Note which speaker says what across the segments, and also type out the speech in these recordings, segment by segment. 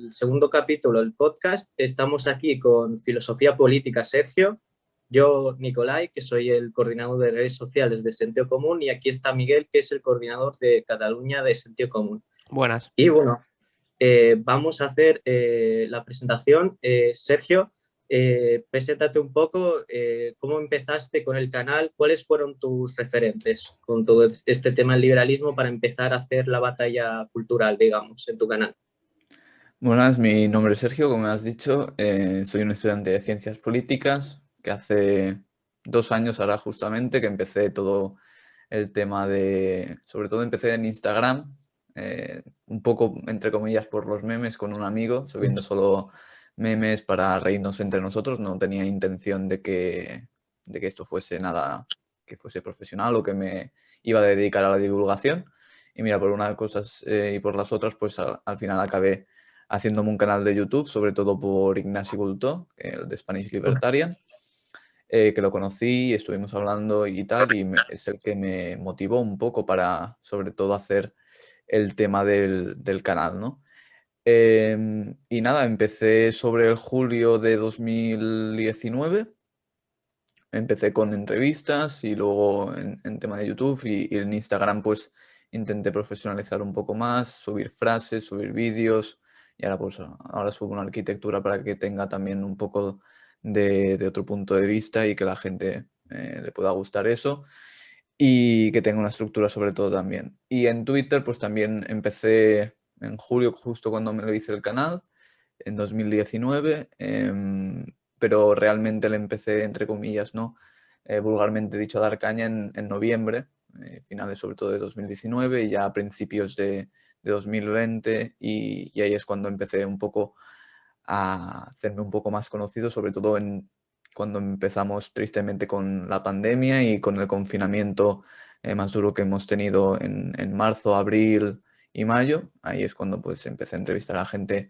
Speaker 1: el segundo capítulo del podcast. Estamos aquí con Filosofía Política Sergio, yo Nicolai, que soy el coordinador de redes sociales de Sentido Común, y aquí está Miguel, que es el coordinador de Cataluña de Sentido Común.
Speaker 2: Buenas.
Speaker 1: Y bueno, vamos a hacer la presentación. Sergio, preséntate un poco, cómo empezaste con el canal, cuáles fueron tus referentes con todo este tema del liberalismo para empezar a hacer la batalla cultural, digamos, en tu canal.
Speaker 3: Buenas, mi nombre es Sergio, como has dicho, soy un estudiante de Ciencias Políticas que hace 2 años ahora justamente que empecé todo el tema sobre todo empecé en Instagram, un poco entre comillas por los memes con un amigo, subiendo solo memes para reírnos entre nosotros, no tenía intención de que esto fuese nada que fuese profesional o que me iba a dedicar a la divulgación. Y mira, por unas cosas y por las otras, pues al final acabé haciéndome un canal de YouTube, sobre todo por Ignacio Bultó, el de Spanish Libertarian, que lo conocí, estuvimos hablando y tal, y es el que me motivó un poco para, sobre todo, hacer el tema del canal, ¿no? Y nada, empecé sobre el julio de 2019, empecé con entrevistas y luego en tema de YouTube y en Instagram pues intenté profesionalizar un poco más, subir frases, subir vídeos y ahora pues ahora subo una arquitectura para que tenga también un poco de otro punto de vista y que la gente le pueda gustar eso y que tenga una estructura sobre todo también. Y en Twitter pues también empecé en julio justo cuando me lo hice el canal, en 2019, pero realmente le empecé, entre comillas, ¿no? Vulgarmente dicho, a dar caña en noviembre, finales sobre todo de 2019 y ya a principios de 2020 y ahí es cuando empecé un poco a hacerme un poco más conocido, sobre todo cuando empezamos tristemente con la pandemia y con el confinamiento más duro que hemos tenido en marzo, abril y mayo. Ahí es cuando pues empecé a entrevistar a gente,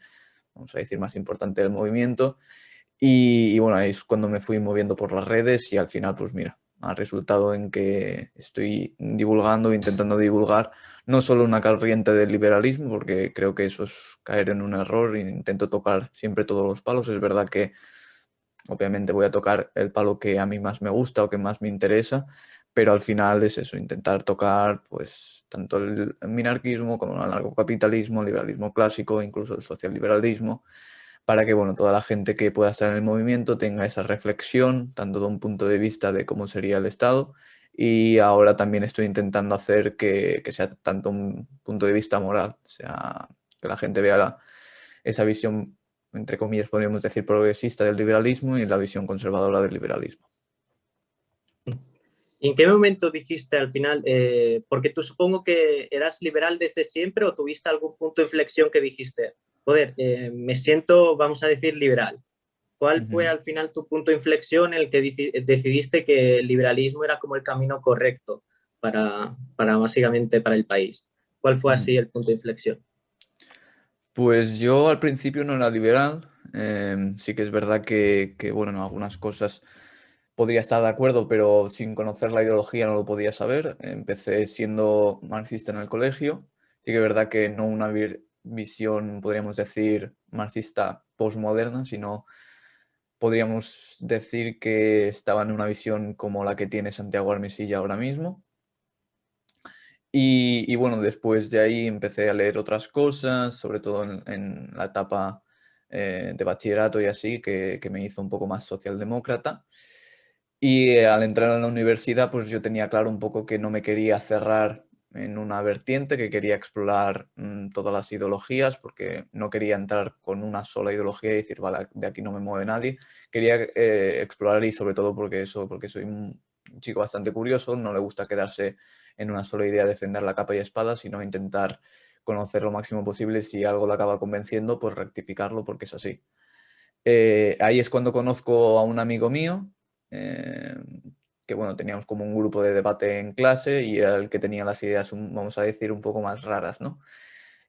Speaker 3: vamos a decir, más importante del movimiento. Y bueno, ahí es cuando me fui moviendo por las redes y al final, pues mira, ha resultado en que estoy divulgando, intentando divulgar no solo una corriente del liberalismo, porque creo que eso es caer en un error, e intento tocar siempre todos los palos. Es verdad que obviamente voy a tocar el palo que a mí más me gusta o que más me interesa, pero al final es eso, intentar tocar pues tanto el minarquismo como el anarcocapitalismo, el liberalismo clásico, incluso el socialliberalismo, para que bueno, toda la gente que pueda estar en el movimiento tenga esa reflexión, tanto de un punto de vista de cómo sería el Estado, y ahora también estoy intentando hacer que sea tanto un punto de vista moral, o sea, que la gente vea esa visión, entre comillas, podríamos decir, progresista del liberalismo y la visión conservadora del liberalismo.
Speaker 1: ¿Y en qué momento dijiste al final, porque tú supongo que eras liberal desde siempre o tuviste algún punto de inflexión que dijiste, joder, me siento, vamos a decir, liberal? ¿Cuál fue al final tu punto de inflexión en el que decidiste que el liberalismo era como el camino correcto para básicamente para el país? ¿Cuál fue así el punto de inflexión?
Speaker 3: Pues yo al principio no era liberal, sí que es verdad que, bueno, en algunas cosas podría estar de acuerdo, pero sin conocer la ideología no lo podía saber. Empecé siendo marxista en el colegio, sí que es verdad que no una visión, podríamos decir, marxista postmoderna, sino podríamos decir que estaba en una visión como la que tiene Santiago Armesilla ahora mismo. Y bueno, después de ahí empecé a leer otras cosas, sobre todo en la etapa de bachillerato y así, que me hizo un poco más socialdemócrata. Y al entrar en la universidad, pues yo tenía claro un poco que no me quería cerrar en una vertiente, que quería explorar todas las ideologías, porque no quería entrar con una sola ideología y decir, vale, de aquí no me mueve nadie. Quería explorar y sobre todo porque soy un chico bastante curioso, no le gusta quedarse en una sola idea, defender la capa y espada, sino intentar conocer lo máximo posible. Si algo le acaba convenciendo, pues rectificarlo porque es así. Ahí es cuando conozco a un amigo mío, que bueno, teníamos como un grupo de debate en clase y era el que tenía las ideas, vamos a decir, un poco más raras, ¿no?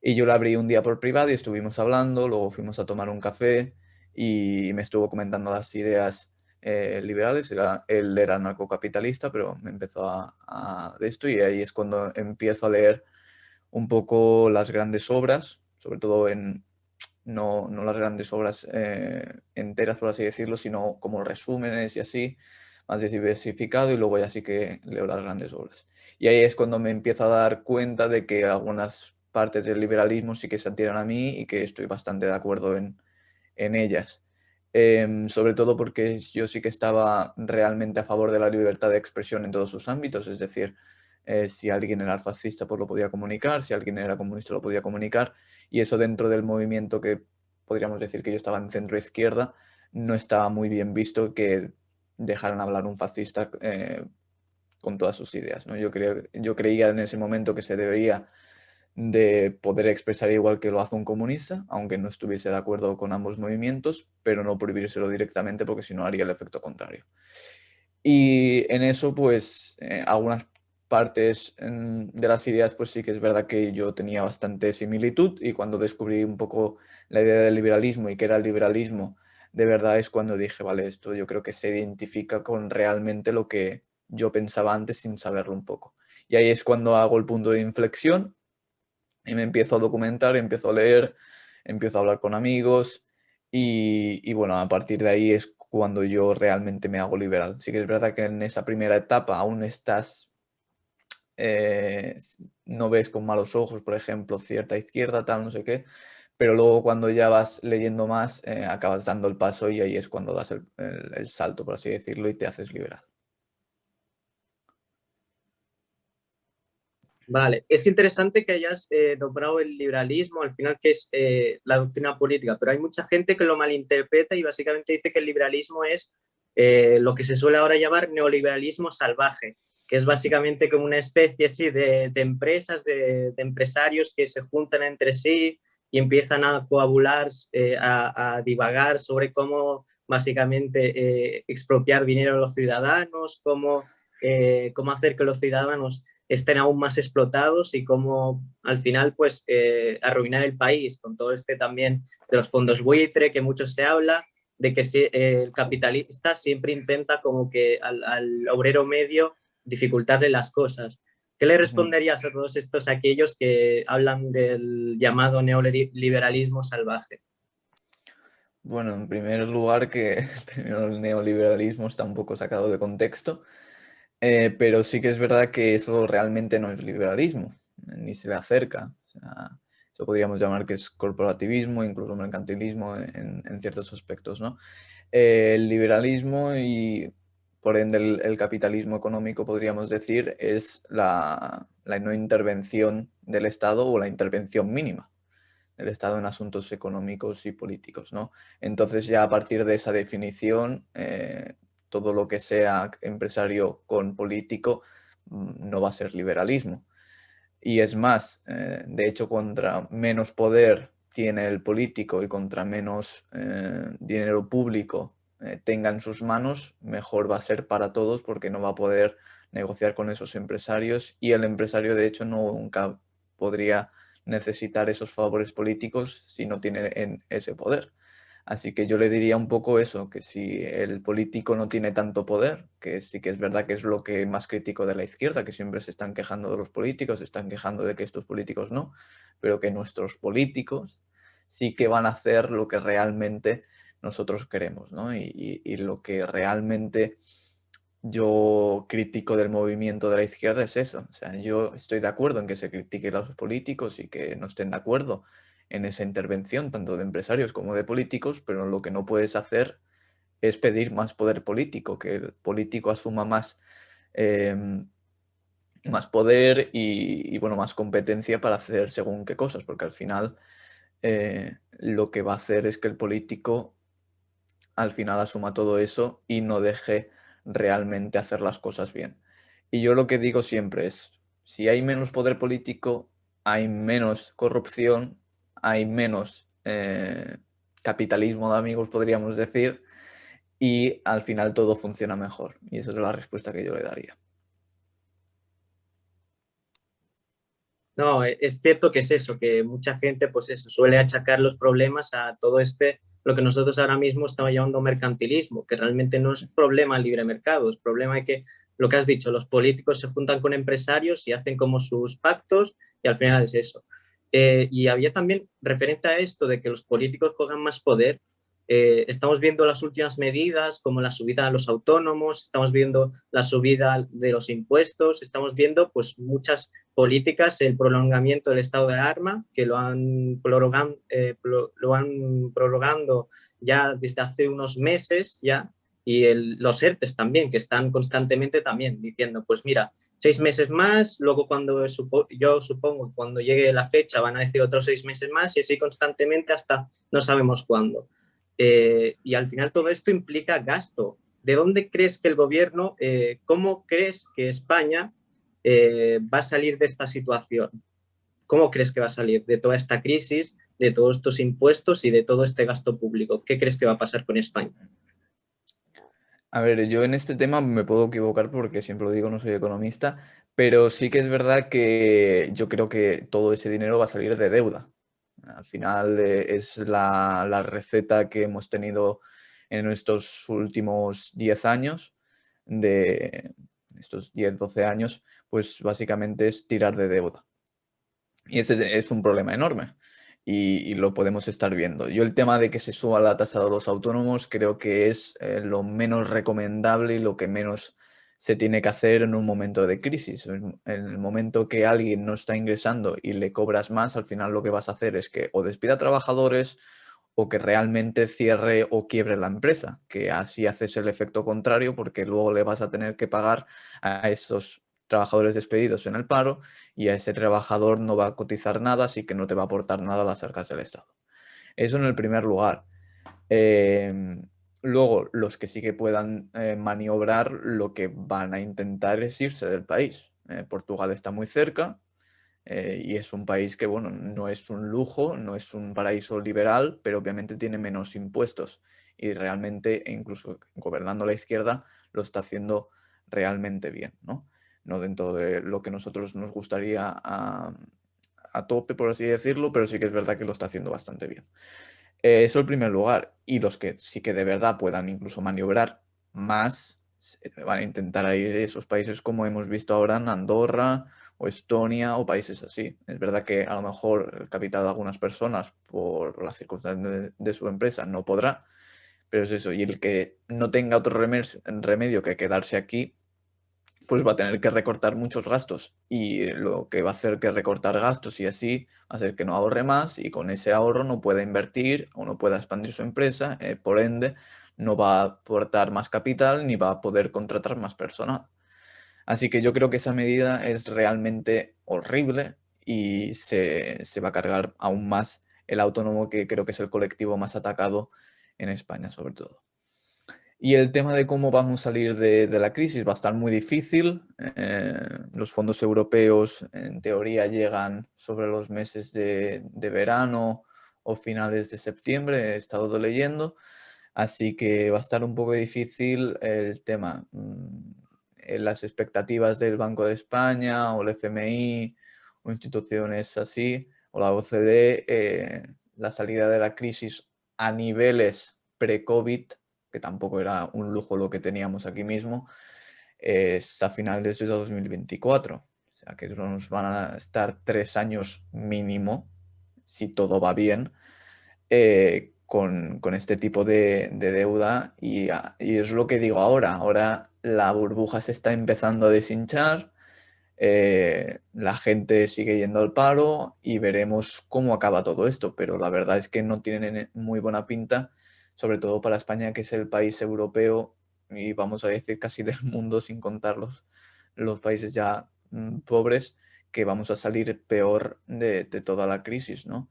Speaker 3: Y yo le abrí un día por privado y estuvimos hablando, luego fuimos a tomar un café y me estuvo comentando las ideas liberales. Él era anarcocapitalista, pero me empezó de esto y ahí es cuando empiezo a leer un poco las grandes obras, sobre todo no las grandes obras enteras, por así decirlo, sino como resúmenes y así, más diversificado, y luego ya sí que leo las grandes obras. Y ahí es cuando me empiezo a dar cuenta de que algunas partes del liberalismo sí que se adhieren a mí y que estoy bastante de acuerdo en ellas. Sobre todo porque yo sí que estaba realmente a favor de la libertad de expresión en todos sus ámbitos, es decir, si alguien era fascista pues lo podía comunicar, si alguien era comunista lo podía comunicar, y eso dentro del movimiento que podríamos decir que yo estaba en centro izquierda, no estaba muy bien visto que dejaran hablar un fascista con todas sus ideas, ¿no? Yo creía en ese momento que se debería de poder expresar igual que lo hace un comunista, aunque no estuviese de acuerdo con ambos movimientos, pero no prohibírselo directamente porque si no haría el efecto contrario. Y en eso, pues, algunas partes de las ideas, pues sí que es verdad que yo tenía bastante similitud, y cuando descubrí un poco la idea del liberalismo y qué era el liberalismo, de verdad es cuando dije, vale, esto yo creo que se identifica con realmente lo que yo pensaba antes sin saberlo un poco. Y ahí es cuando hago el punto de inflexión y me empiezo a documentar, empiezo a leer, empiezo a hablar con amigos y bueno, a partir de ahí es cuando yo realmente me hago liberal. Sí que es verdad que en esa primera etapa aún estás, eh, no ves con malos ojos, por ejemplo, cierta izquierda, tal, no sé qué, pero luego cuando ya vas leyendo más, acabas dando el paso y ahí es cuando das el salto, por así decirlo, y te haces liberal.
Speaker 1: Vale, es interesante que hayas nombrado el liberalismo, al final que es la doctrina política, pero hay mucha gente que lo malinterpreta y básicamente dice que el liberalismo es lo que se suele ahora llamar neoliberalismo salvaje, que es básicamente como una especie así de empresas, de empresarios que se juntan entre sí y empiezan a coabular, a divagar sobre cómo básicamente expropiar dinero a los ciudadanos, cómo hacer que los ciudadanos estén aún más explotados y cómo al final pues arruinar el país con todo este también de los fondos buitre que mucho se habla, de que si, el capitalista siempre intenta como que al obrero medio dificultarle las cosas. ¿Qué le
Speaker 3: Ujú.
Speaker 1: responderías a todos estos aquellos que hablan del llamado neoliberalismo salvaje?
Speaker 3: Bueno, en primer lugar que el término neoliberalismo está un poco sacado de contexto. Pero sí que es verdad que eso realmente no es liberalismo, ni se le acerca. O sea, eso podríamos llamar que es corporativismo, incluso mercantilismo en ciertos aspectos, ¿no? El liberalismo y por ende el capitalismo económico, podríamos decir, es la no intervención del Estado o la intervención mínima del Estado en asuntos económicos y políticos, ¿no? Entonces ya a partir de esa definición, todo lo que sea empresario con político no va a ser liberalismo. Y es más, de hecho, contra menos poder tiene el político y contra menos dinero público tenga en sus manos, mejor va a ser para todos porque no va a poder negociar con esos empresarios, y el empresario de hecho nunca podría necesitar esos favores políticos si no tiene ese poder. Así que yo le diría un poco eso, que si el político no tiene tanto poder, que sí que es verdad que es lo que más critico de la izquierda, que siempre se están quejando de los políticos, se están quejando de que estos políticos no, pero que nuestros políticos sí que van a hacer lo que realmente nosotros queremos, ¿no? Y lo que realmente yo critico del movimiento de la izquierda es eso. O sea, yo estoy de acuerdo en que se critique a los políticos y que no estén de acuerdo en esa intervención, tanto de empresarios como de políticos, pero lo que no puedes hacer es pedir más poder político, que el político asuma más poder y, bueno, más competencia para hacer según qué cosas, porque al final lo que va a hacer es que el político al final asuma todo eso y no deje realmente hacer las cosas bien. Y yo lo que digo siempre es, si hay menos poder político, hay menos corrupción, hay menos capitalismo de amigos, podríamos decir, y al final todo funciona mejor. Y esa es la respuesta que yo le daría.
Speaker 1: No, es cierto que es eso, que mucha gente, pues eso, suele achacar los problemas a todo lo que nosotros ahora mismo estamos llamando mercantilismo, que realmente no es problema del libre mercado, es problema de que, lo que has dicho, los políticos se juntan con empresarios y hacen como sus pactos y al final es eso. Y había también, referente a esto de que los políticos cojan más poder, estamos viendo las últimas medidas como la subida a los autónomos, estamos viendo la subida de los impuestos, estamos viendo pues muchas políticas, el prolongamiento del estado de alarma, que lo han prorrogando ya desde hace unos meses ya, y los ERTES también, que están constantemente también diciendo, pues mira, 6 meses más, luego yo supongo cuando llegue la fecha van a decir otros 6 meses más y así constantemente hasta no sabemos cuándo. Y al final todo esto implica gasto. ¿De dónde crees que el gobierno, cómo crees que España va a salir de esta situación? ¿Cómo crees que va a salir de toda esta crisis, de todos estos impuestos y de todo este gasto público? ¿Qué crees que va a pasar con España?
Speaker 3: A ver, yo en este tema me puedo equivocar porque siempre lo digo, no soy economista, pero sí que es verdad que yo creo que todo ese dinero va a salir de deuda. Al final es la receta que hemos tenido en estos últimos 10 años, de estos 10, 12 años, pues básicamente es tirar de deuda. Y ese es un problema enorme y lo podemos estar viendo. Yo el tema de que se suba la tasa de los autónomos creo que es lo menos recomendable y lo que menos se tiene que hacer en un momento de crisis. En el momento que alguien no está ingresando y le cobras más, al final lo que vas a hacer es que o despida a trabajadores o que realmente cierre o quiebre la empresa, que así haces el efecto contrario porque luego le vas a tener que pagar a esos trabajadores despedidos en el paro y a ese trabajador no va a cotizar nada, así que no te va a aportar nada a las arcas del Estado. Eso en el primer lugar. Luego, los que sí que puedan maniobrar, lo que van a intentar es irse del país. Portugal está muy cerca y es un país que, bueno, no es un lujo, no es un paraíso liberal, pero obviamente tiene menos impuestos y realmente, e incluso gobernando la izquierda, lo está haciendo realmente bien, ¿no? No dentro de lo que nosotros nos gustaría a tope, por así decirlo, pero sí que es verdad que lo está haciendo bastante bien. Eso en primer lugar. Y los que sí que de verdad puedan incluso maniobrar más, van a intentar ir a esos países como hemos visto ahora en Andorra o Estonia o países así. Es verdad que a lo mejor el capital de algunas personas por las circunstancias de su empresa no podrá, pero es eso. Y el que no tenga otro remedio que quedarse aquí, pues va a tener que recortar muchos gastos y lo que va a hacer que recortar gastos y así va a hacer que no ahorre más y con ese ahorro no pueda invertir o no pueda expandir su empresa, por ende no va a aportar más capital ni va a poder contratar más personal. Así que yo creo que esa medida es realmente horrible y se va a cargar aún más el autónomo, que creo que es el colectivo más atacado en España sobre todo. Y el tema de cómo vamos a salir de la crisis va a estar muy difícil. Los fondos europeos, en teoría, llegan sobre los meses de verano o finales de septiembre, he estado leyendo. Así que va a estar un poco difícil el tema. Las expectativas del Banco de España o el FMI o instituciones así, o la OCDE, la salida de la crisis a niveles pre-COVID, que tampoco era un lujo lo que teníamos aquí mismo, es a finales de 2024. O sea que nos van a estar 3 años mínimo, si todo va bien, con este tipo de deuda y es lo que digo ahora. Ahora la burbuja se está empezando a deshinchar, la gente sigue yendo al paro y veremos cómo acaba todo esto, pero la verdad es que no tienen muy buena pinta, sobre todo para España, que es el país europeo y vamos a decir casi del mundo, sin contar los países ya pobres, que vamos a salir peor de toda la crisis, ¿no?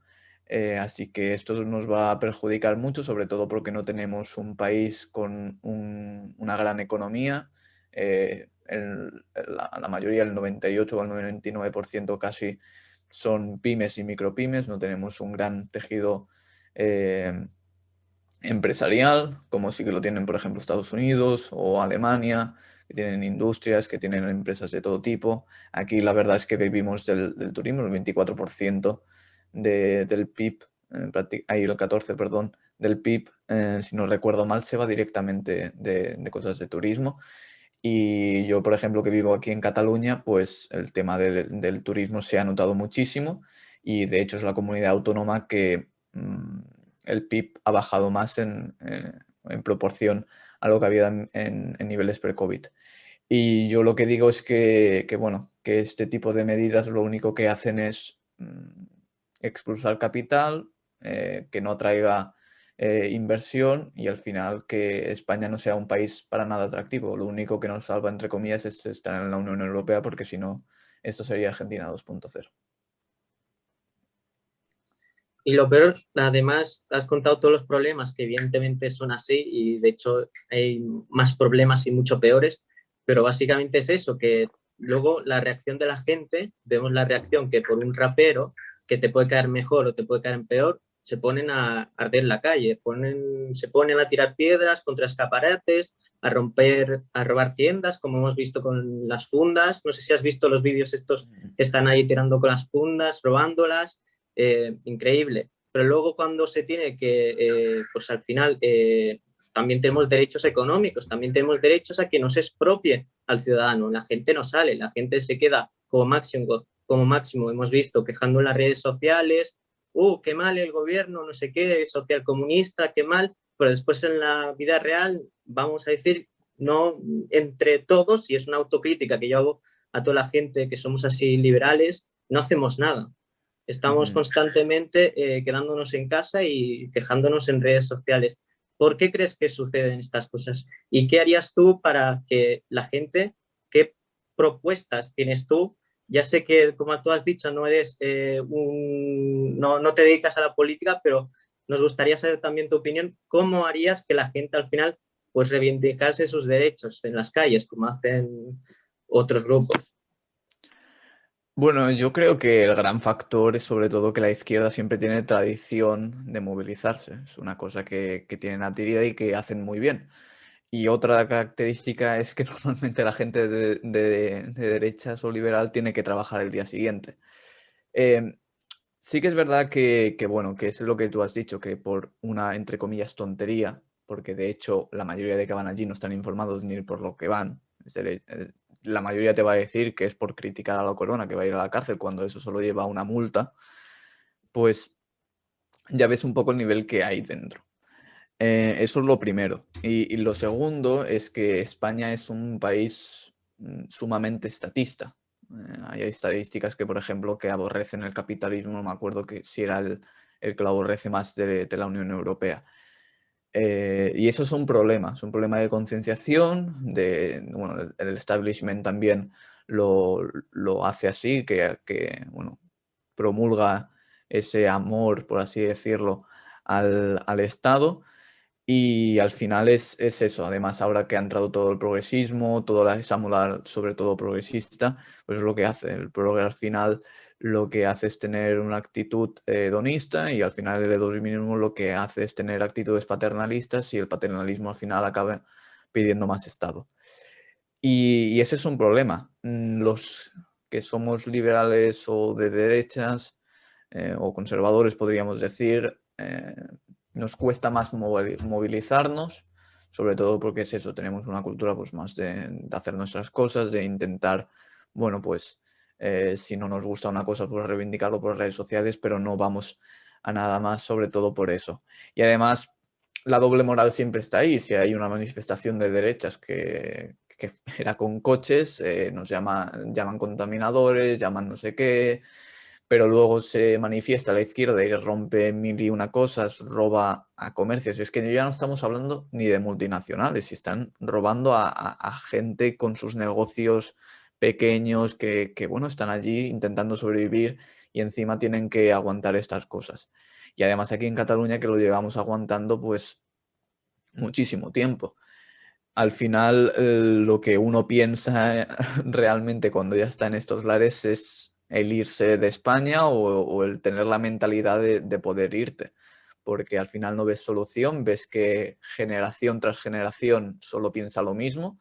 Speaker 3: Así que esto nos va a perjudicar mucho, sobre todo porque no tenemos un país con una gran economía. La mayoría, el 98 o el 99% casi, son pymes y micropymes. No tenemos un gran tejido empresarial, como sí que lo tienen, por ejemplo, Estados Unidos o Alemania, que tienen industrias, que tienen empresas de todo tipo. Aquí la verdad es que vivimos del turismo, el 24% del PIB, ahí el 14%, perdón, del PIB, si no recuerdo mal, se va directamente de cosas de turismo. Y yo, por ejemplo, que vivo aquí en Cataluña, pues el tema del turismo se ha notado muchísimo y de hecho es la comunidad autónoma que el PIB ha bajado más en proporción a lo que había en niveles pre-COVID. Y yo lo que digo es bueno, que este tipo de medidas lo único que hacen es expulsar capital, que no atraiga inversión y al final que España no sea un país para nada atractivo. Lo único que nos salva, entre comillas, es estar en la Unión Europea, porque si no, esto sería Argentina 2.0.
Speaker 1: Y lo peor, además, has contado todos los problemas que evidentemente son así y de hecho hay más problemas y mucho peores, pero básicamente es eso, que luego la reacción de la gente, vemos la reacción que por un rapero que te puede caer mejor o te puede caer peor, se ponen a arder la calle, se ponen a tirar piedras contra escaparates, a romper, a robar tiendas, como hemos visto con las fundas. No sé si has visto los vídeos estos que están ahí tirando con las fundas, robándolas, increíble. Pero luego cuando se tiene que, pues al final, también tenemos derechos económicos, también tenemos derechos a que no se expropie al ciudadano. La gente no sale, la gente se queda como máximo hemos visto, quejando en las redes sociales, qué mal el gobierno, no sé qué, social comunista, qué mal, pero después en la vida real, vamos a decir, no entre todos, y es una autocrítica que yo hago a toda la gente que somos así liberales, no hacemos nada. Estamos constantemente quedándonos en casa y quejándonos en redes sociales. ¿Por qué crees que suceden estas cosas? ¿Y qué harías tú para que la gente, qué propuestas tienes tú? Ya sé que, como tú has dicho, no eres no te dedicas a la política, pero nos gustaría saber también tu opinión. ¿Cómo harías que la gente al final pues reivindicase sus derechos en las calles, como hacen otros grupos?
Speaker 3: Bueno, yo creo que el gran factor es sobre todo que la izquierda siempre tiene tradición de movilizarse. Es una cosa que tienen adquirida y que hacen muy bien. Y otra característica es que normalmente la gente de derechas o liberal tiene que trabajar el día siguiente. Em, sí que es verdad bueno, que es lo que tú has dicho, que por una, entre comillas, tontería, porque de hecho la mayoría de que van allí no están informados ni por lo que van. La mayoría te va a decir que es por criticar a la corona, que va a ir a la cárcel, cuando eso solo lleva una multa, pues ya ves un poco el nivel que hay dentro. Eso es lo primero. Y lo segundo es que España es un país sumamente estatista. Hay estadísticas que, por ejemplo, que aborrecen el capitalismo. No me acuerdo que si era el que lo aborrece más de la Unión Europea. Y eso es un problema de concienciación. Bueno, el establishment también lo hace así, bueno, promulga ese amor, por así decirlo, al Estado. Y al final es eso. Además, ahora que ha entrado todo el progresismo, toda esa moda, sobre todo progresista, pues es lo que hace. El progre al final lo que hace es tener una actitud hedonista, y al final el hedonismo lo que hace es tener actitudes paternalistas, y el paternalismo al final acaba pidiendo más Estado. Y ese es un problema. Los que somos liberales o de derechas o conservadores, podríamos decir, nos cuesta más movilizarnos, sobre todo porque es eso, tenemos una cultura pues más de hacer nuestras cosas, de intentar, bueno, pues si no nos gusta una cosa, pues reivindicarlo por redes sociales, pero no vamos a nada más, sobre todo por eso. Y además, la doble moral siempre está ahí. Si hay una manifestación de derechas que era con coches, nos llaman contaminadores, llaman no sé qué, pero luego se manifiesta la izquierda y rompe mil y una cosas, roba a comercios. Es que ya no estamos hablando ni de multinacionales, y están robando a gente con sus negocios pequeños bueno, están allí intentando sobrevivir, y encima tienen que aguantar estas cosas. Y además aquí en Cataluña, que lo llevamos aguantando pues muchísimo tiempo. Al final, lo que uno piensa realmente cuando ya está en estos lares es el irse de España, o el tener la mentalidad de poder irte, porque al final no ves solución, ves que generación tras generación solo piensa lo mismo,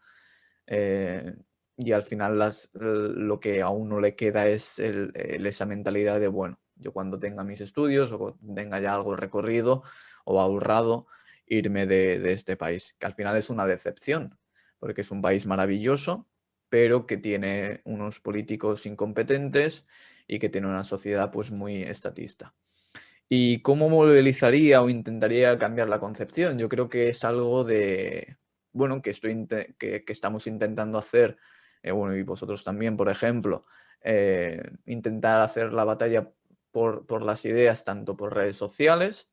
Speaker 3: eh, y al final lo que a uno le queda es esa mentalidad de, bueno, yo cuando tenga mis estudios o cuando tenga ya algo recorrido o ahorrado, irme de este país, que al final es una decepción, porque es un país maravilloso, pero que tiene unos políticos incompetentes y que tiene una sociedad pues muy estatista. ¿Y cómo movilizaría o intentaría cambiar la concepción? Yo creo que es algo de, bueno, que estamos intentando hacer, bueno, y vosotros también, por ejemplo, intentar hacer la batalla por las ideas, tanto por redes sociales,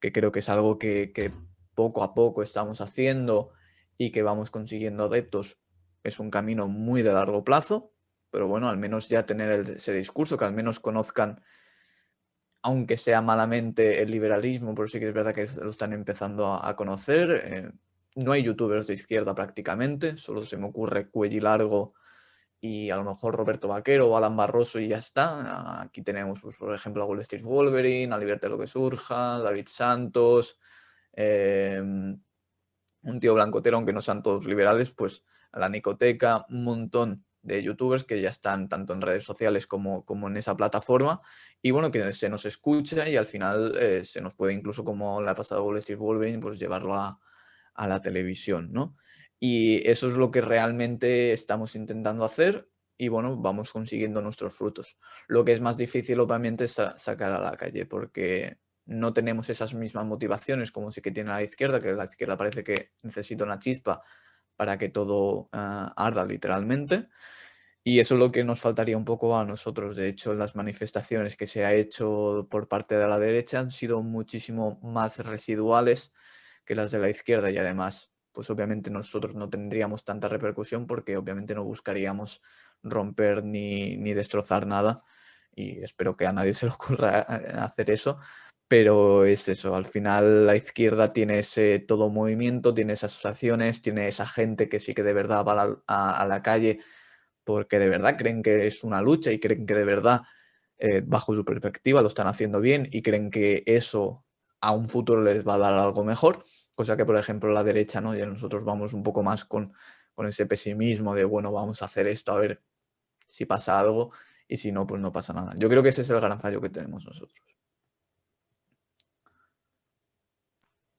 Speaker 3: que creo que es algo que poco a poco estamos haciendo y que vamos consiguiendo adeptos. Es un camino muy de largo plazo, pero bueno, al menos ya tener ese discurso, que al menos conozcan, aunque sea malamente, el liberalismo, pero sí que es verdad que lo están empezando a conocer. No hay youtubers de izquierda prácticamente, solo se me ocurre Cuellilargo y a lo mejor Roberto Vaquero o Alan Barroso y ya está. Aquí tenemos, pues, por ejemplo, a Wall Street Wolverine, a Libertad lo que surja, David Santos, un tío blancotero, aunque no sean todos liberales, pues a la Nicoteca, un montón de youtubers que ya están tanto en redes sociales como en esa plataforma, y bueno, que se nos escucha y al final se nos puede, incluso como le ha pasado a Wall Street Wolverine, pues llevarlo a la televisión, ¿no? Y eso es lo que realmente estamos intentando hacer y bueno, vamos consiguiendo nuestros frutos. Lo que es más difícil obviamente es sacar a la calle, porque no tenemos esas mismas motivaciones como sí que tiene la izquierda, que la izquierda parece que necesita una chispa para que todo arda literalmente. Y eso es lo que nos faltaría un poco a nosotros. De hecho, las manifestaciones que se ha hecho por parte de la derecha han sido muchísimo más residuales que las de la izquierda, y además, pues obviamente nosotros no tendríamos tanta repercusión porque obviamente no buscaríamos romper ni destrozar nada, y espero que a nadie se le ocurra hacer eso, pero es eso, al final la izquierda tiene ese todo movimiento, tiene esas asociaciones, tiene esa gente que sí que de verdad va a la calle porque de verdad creen que es una lucha y creen que de verdad, bajo su perspectiva, lo están haciendo bien y creen que eso a un futuro les va a dar algo mejor, cosa que, por ejemplo, la derecha, ¿no? Ya nosotros vamos un poco más con ese pesimismo de, bueno, vamos a hacer esto, a ver si pasa algo, y si no, pues no pasa nada. Yo creo que ese es el gran fallo que tenemos nosotros.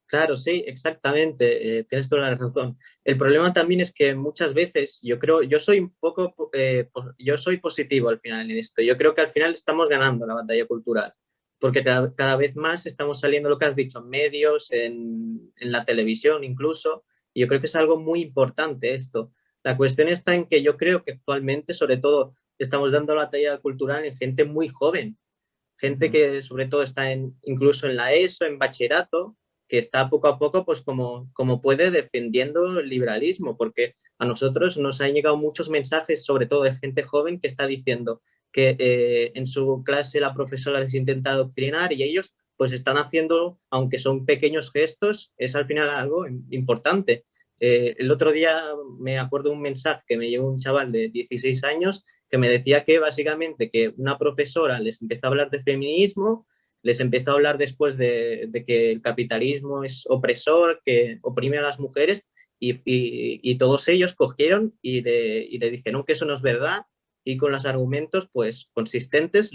Speaker 1: Claro, sí, exactamente, tienes toda la razón. El problema también es que muchas veces yo creo, yo soy un poco, yo soy positivo al final en esto. Yo creo que al final estamos ganando la batalla cultural, porque cada vez más estamos saliendo, lo que has dicho, en medios, en la televisión incluso, y yo creo que es algo muy importante esto. La cuestión está en que yo creo que actualmente, sobre todo, estamos dando la batalla cultural en gente muy joven, gente que sobre todo está incluso en la ESO, en bachillerato, que está poco a poco, pues como puede, defendiendo el liberalismo, porque a nosotros nos han llegado muchos mensajes, sobre todo de gente joven, que está diciendo que en su clase la profesora les intenta adoctrinar y ellos pues están haciendo, aunque son pequeños gestos, es al final algo importante. El otro día me acuerdo un mensaje que me llegó un chaval de 16 años que me decía que básicamente que una profesora les empezó a hablar de feminismo, les empezó a hablar después de que el capitalismo es opresor, que oprime a las mujeres, y todos ellos cogieron y le dijeron que eso no es verdad, y con los argumentos pues consistentes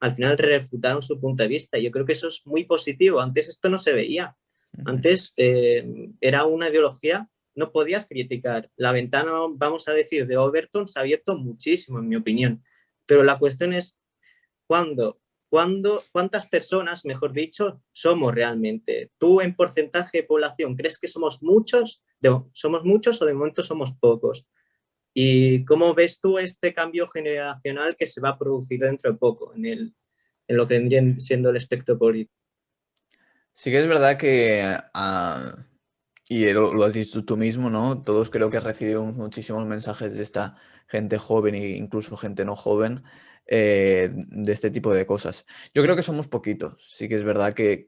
Speaker 1: al final refutaron su punto de vista. Yo creo que eso es muy positivo. Antes esto no se veía. Antes era una ideología, no podías criticar. La ventana, vamos a decir, de Overton se ha abierto muchísimo, en mi opinión. Pero la cuestión es cuántas personas, mejor dicho, somos realmente. ¿Tú en porcentaje de población crees que somos muchos o de momento somos pocos? ¿Y cómo ves tú este cambio generacional que se va a producir dentro de poco en lo que vendría siendo el espectro político?
Speaker 3: Sí que es verdad que, y lo has dicho tú mismo, ¿no? Todos creo que recibimos muchísimos mensajes de esta gente joven e incluso gente no joven, de este tipo de cosas. Yo creo que somos poquitos. Sí que es verdad que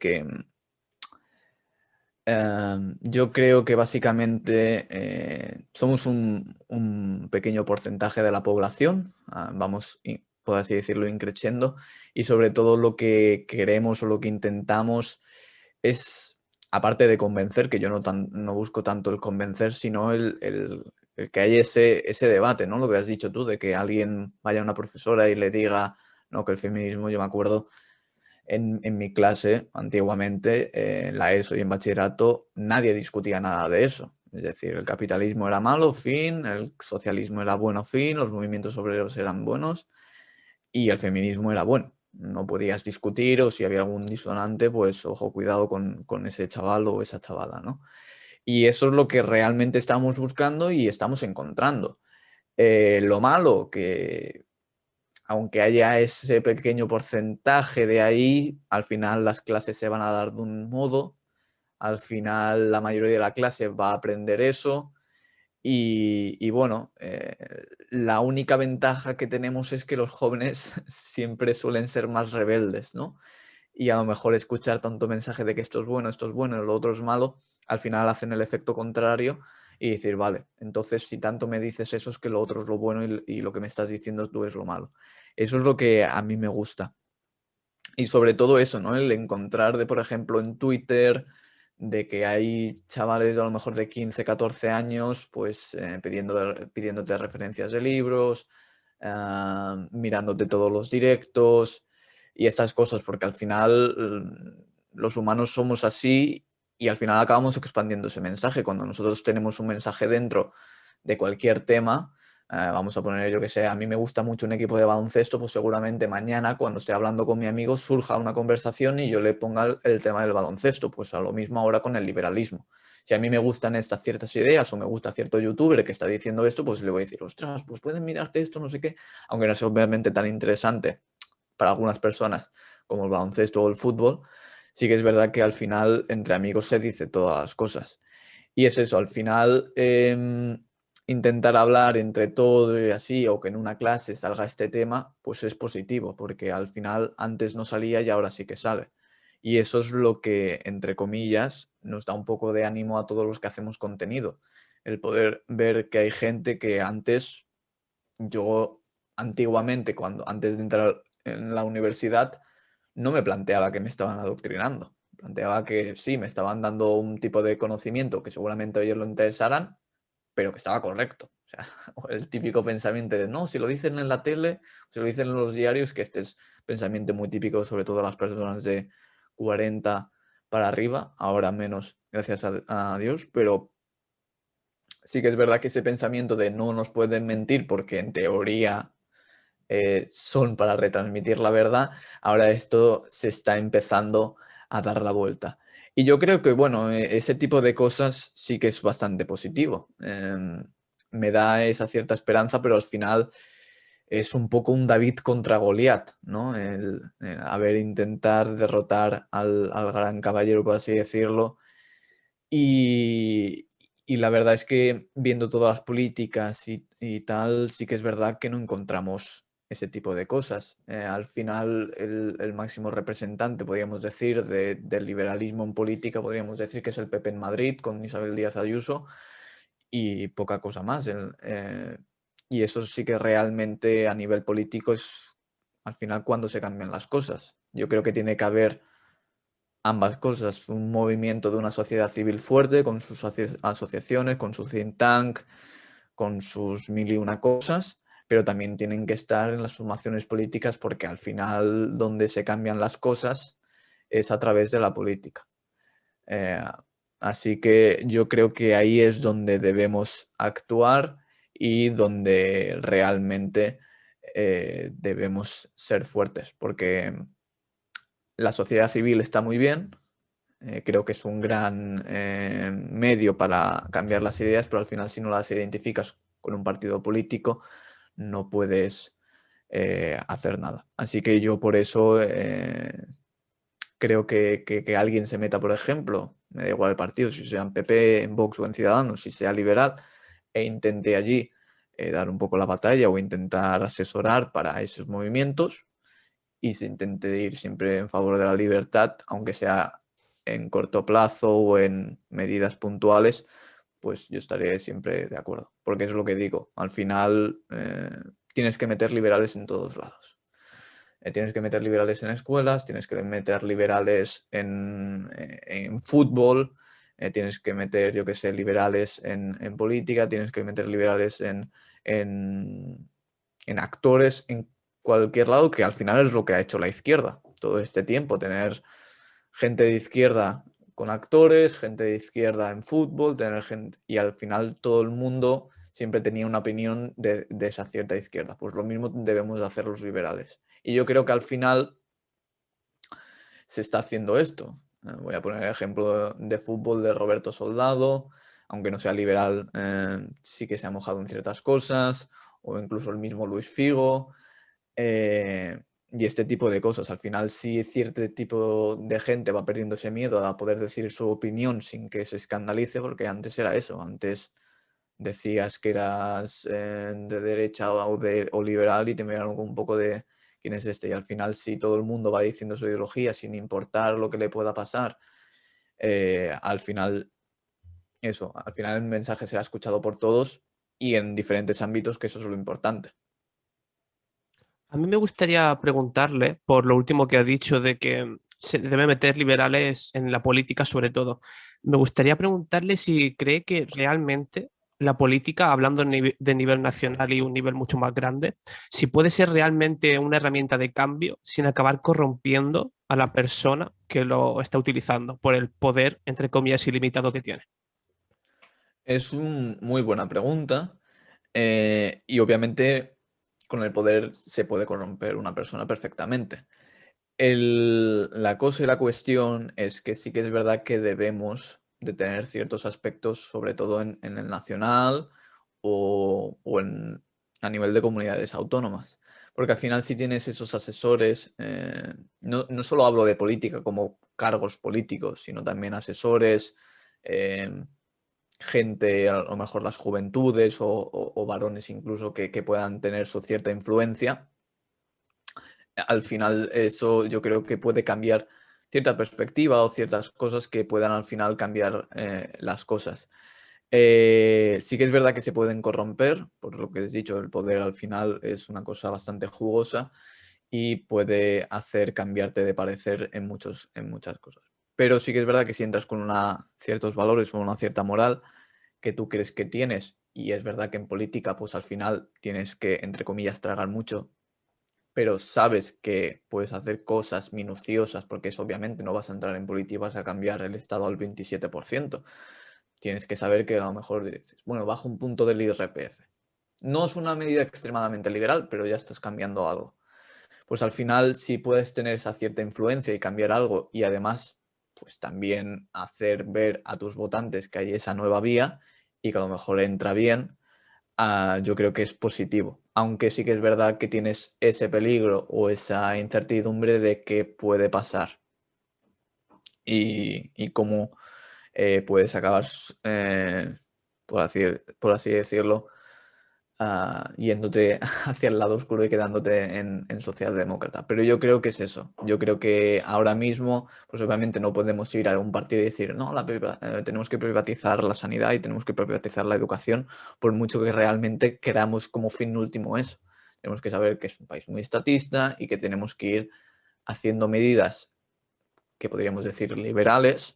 Speaker 3: yo creo que básicamente somos un pequeño porcentaje de la población, vamos, por así decirlo, increciendo, y sobre todo lo que queremos o lo que intentamos es, aparte de convencer, que yo no busco tanto el convencer, sino el que haya ese debate, ¿no? Lo que has dicho tú, de que alguien vaya a una profesora y le diga, no, que el feminismo, yo me acuerdo en mi clase, antiguamente, en la ESO y en bachillerato, nadie discutía nada de eso. Es decir, el capitalismo era malo, fin, el socialismo era bueno, fin, los movimientos obreros eran buenos, y el feminismo era bueno. No podías discutir, o si había algún disonante, pues ojo, cuidado con ese chaval o esa chavala, ¿no? Y eso es lo que realmente estamos buscando y estamos encontrando. Lo malo, que aunque haya ese pequeño porcentaje de ahí, al final las clases se van a dar de un modo, al final la mayoría de la clase va a aprender eso y bueno, la única ventaja que tenemos es que los jóvenes siempre suelen ser más rebeldes, ¿no? Y a lo mejor escuchar tanto mensaje de que esto es bueno, lo otro es malo, al final hacen el efecto contrario y decir, vale, entonces si tanto me dices eso es que lo otro es lo bueno y lo que me estás diciendo tú es lo malo. Eso es lo que a mí me gusta. Y sobre todo eso, ¿no? El encontrar por ejemplo, en Twitter, de que hay chavales a lo mejor de 15, 14 años, pues pidiéndote referencias de libros, mirándote todos los directos y estas cosas, porque al final los humanos somos así y al final acabamos expandiendo ese mensaje. Cuando nosotros tenemos un mensaje dentro de cualquier tema, vamos a poner, yo que sé, a mí me gusta mucho un equipo de baloncesto, pues seguramente mañana cuando esté hablando con mi amigo surja una conversación y yo le ponga el tema del baloncesto, pues a lo mismo ahora con el liberalismo. Si a mí me gustan estas ciertas ideas o me gusta cierto youtuber que está diciendo esto, pues le voy a decir, ostras, pues pueden mirarte esto, no sé qué, aunque no sea obviamente tan interesante para algunas personas como el baloncesto o el fútbol, sí que es verdad que al final entre amigos se dice todas las cosas. Y es eso, al final intentar hablar entre todo y así, o que en una clase salga este tema, pues es positivo, porque al final antes no salía y ahora sí que sale. Y eso es lo que, entre comillas, nos da un poco de ánimo a todos los que hacemos contenido. El poder ver que hay gente que antes, yo antiguamente, antes de entrar en la universidad, no me planteaba que me estaban adoctrinando. Planteaba que sí, me estaban dando un tipo de conocimiento que seguramente a ellos lo interesaran, pero que estaba correcto. O sea, el típico pensamiento de, no, si lo dicen en la tele, si lo dicen en los diarios, que este es pensamiento muy típico, sobre todo las personas de 40 para arriba, ahora menos, gracias a Dios, pero sí que es verdad que ese pensamiento de no nos pueden mentir porque en teoría son para retransmitir la verdad, ahora esto se está empezando a dar la vuelta. Y yo creo que, bueno, ese tipo de cosas sí que es bastante positivo. Me da esa cierta esperanza, pero al final es un poco un David contra Goliat, ¿no? El intentar derrotar al gran caballero, por así decirlo. Y, y la verdad es que viendo todas las políticas y tal, sí que es verdad que no encontramos ese tipo de cosas. Al final, el máximo representante, podríamos decir, del liberalismo en política, podríamos decir que es el PP en Madrid, con Isabel Díaz Ayuso, y poca cosa más. Y eso sí que realmente a nivel político es al final cuando se cambian las cosas. Yo creo que tiene que haber ambas cosas, un movimiento de una sociedad civil fuerte, con sus asociaciones, con su think tank, con sus mil y una cosas, pero también tienen que estar en las formaciones políticas porque al final donde se cambian las cosas es a través de la política. Eh, Así que yo creo que ahí es donde debemos actuar y donde realmente debemos ser fuertes, porque la sociedad civil está muy bien, creo que es un gran medio para cambiar las ideas, pero al final si no las identificas con un partido político, no puedes hacer nada. Así que yo por eso creo que alguien se meta, por ejemplo, me da igual el partido, si sea en PP, en Vox o en Ciudadanos, si sea liberal, e intente allí dar un poco la batalla o intentar asesorar para esos movimientos y se intente ir siempre en favor de la libertad, aunque sea en corto plazo o en medidas puntuales, pues yo estaré siempre de acuerdo, porque es lo que digo, al final tienes que meter liberales en todos lados. Tienes que meter liberales en escuelas, tienes que meter liberales en fútbol, tienes que meter, yo que sé, liberales en política, tienes que meter liberales en, en actores, en cualquier lado, que al final es lo que ha hecho la izquierda todo este tiempo, tener gente de izquierda con actores, gente de izquierda en fútbol, tener gente, y al final todo el mundo siempre tenía una opinión de esa cierta izquierda. Pues lo mismo debemos de hacer los liberales. Y yo creo que al final se está haciendo esto. Voy a poner el ejemplo de fútbol de Roberto Soldado, aunque no sea liberal, sí que se ha mojado en ciertas cosas, o incluso el mismo Luis Figo, y este tipo de cosas. Al final, si cierto tipo de gente va perdiendo ese miedo a poder decir su opinión sin que se escandalice, porque antes era eso, antes decías que eras de derecha o liberal y te miraron un poco de quién es este. Y al final, si todo el mundo va diciendo su ideología sin importar lo que le pueda pasar, al final el mensaje será escuchado por todos y en diferentes ámbitos, que eso es lo importante.
Speaker 2: A mí me gustaría preguntarle, por lo último que ha dicho, de que se debe meter liberales en la política sobre todo. Me gustaría preguntarle si cree que realmente la política, hablando de nivel nacional y un nivel mucho más grande, si puede ser realmente una herramienta de cambio sin acabar corrompiendo a la persona que lo está utilizando por el poder, entre comillas, ilimitado que tiene.
Speaker 3: Es una muy buena pregunta y obviamente con el poder se puede corromper una persona perfectamente. La cosa y la cuestión es que sí que es verdad que debemos de tener ciertos aspectos, sobre todo en el nacional o a nivel de comunidades autónomas. Porque al final si tienes esos asesores, no solo hablo de política como cargos políticos, sino también asesores, eh, gente, a lo mejor las juventudes o varones incluso que puedan tener su cierta influencia. Al final eso yo creo que puede cambiar cierta perspectiva o ciertas cosas que puedan al final cambiar las cosas. Sí que es verdad que se pueden corromper, por lo que he dicho, el poder al final es una cosa bastante jugosa y puede hacer cambiarte de parecer en muchas cosas. Pero sí que es verdad que si entras con ciertos valores o una cierta moral que tú crees que tienes, y es verdad que en política pues al final tienes que, entre comillas, tragar mucho, pero sabes que puedes hacer cosas minuciosas, porque eso obviamente no vas a entrar en política y vas a cambiar el Estado al 27%. Tienes que saber que a lo mejor dices, bueno, bajo un punto del IRPF. No es una medida extremadamente liberal, pero ya estás cambiando algo. Pues al final, si puedes tener esa cierta influencia y cambiar algo y además, pues también hacer ver a tus votantes que hay esa nueva vía y que a lo mejor entra bien, yo creo que es positivo. Aunque sí que es verdad que tienes ese peligro o esa incertidumbre de qué puede pasar y cómo puedes acabar, por así decirlo, yéndote hacia el lado oscuro y quedándote en socialdemócrata. Pero yo creo que es eso. Yo creo que ahora mismo, pues obviamente no podemos ir a un partido y decir, no, tenemos que privatizar la sanidad y tenemos que privatizar la educación, por mucho que realmente queramos como fin último eso. Tenemos que saber que es un país muy estatista y que tenemos que ir haciendo medidas que podríamos decir liberales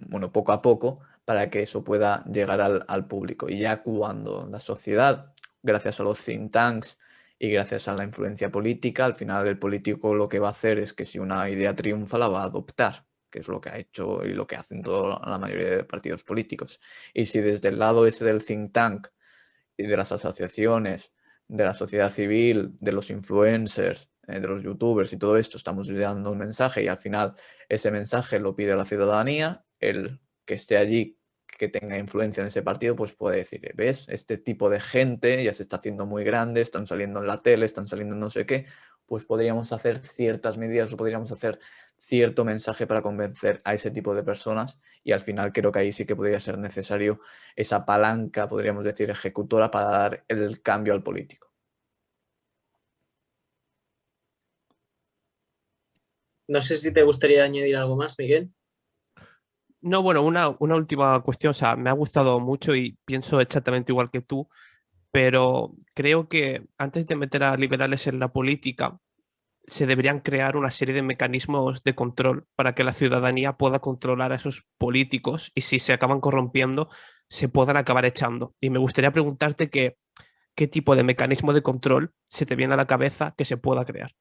Speaker 3: bueno, poco a poco para que eso pueda llegar al público. Y ya cuando la sociedad, gracias a los think tanks y gracias a la influencia política, al final el político lo que va a hacer es que si una idea triunfa la va a adoptar, que es lo que ha hecho y lo que hacen toda la mayoría de partidos políticos. Y si desde el lado ese del think tank y de las asociaciones, de la sociedad civil, de los influencers, de los youtubers y todo esto, estamos dando un mensaje y al final ese mensaje lo pide la ciudadanía, el que esté allí, que tenga influencia en ese partido, pues puede decir, ¿ves? Este tipo de gente ya se está haciendo muy grande, están saliendo en la tele, están saliendo en no sé qué, pues podríamos hacer ciertas medidas o podríamos hacer cierto mensaje para convencer a ese tipo de personas y al final creo que ahí sí que podría ser necesario esa palanca, podríamos decir, ejecutora para dar el cambio al político.
Speaker 1: No sé si te gustaría añadir algo más, Miguel.
Speaker 2: No, bueno, una última cuestión, o sea, me ha gustado mucho y pienso exactamente igual que tú, pero creo que antes de meter a liberales en la política, se deberían crear una serie de mecanismos de control para que la ciudadanía pueda controlar a esos políticos y si se acaban corrompiendo, se puedan acabar echando. Y me gustaría preguntarte qué tipo de mecanismo de control se te viene a la cabeza que se pueda crear.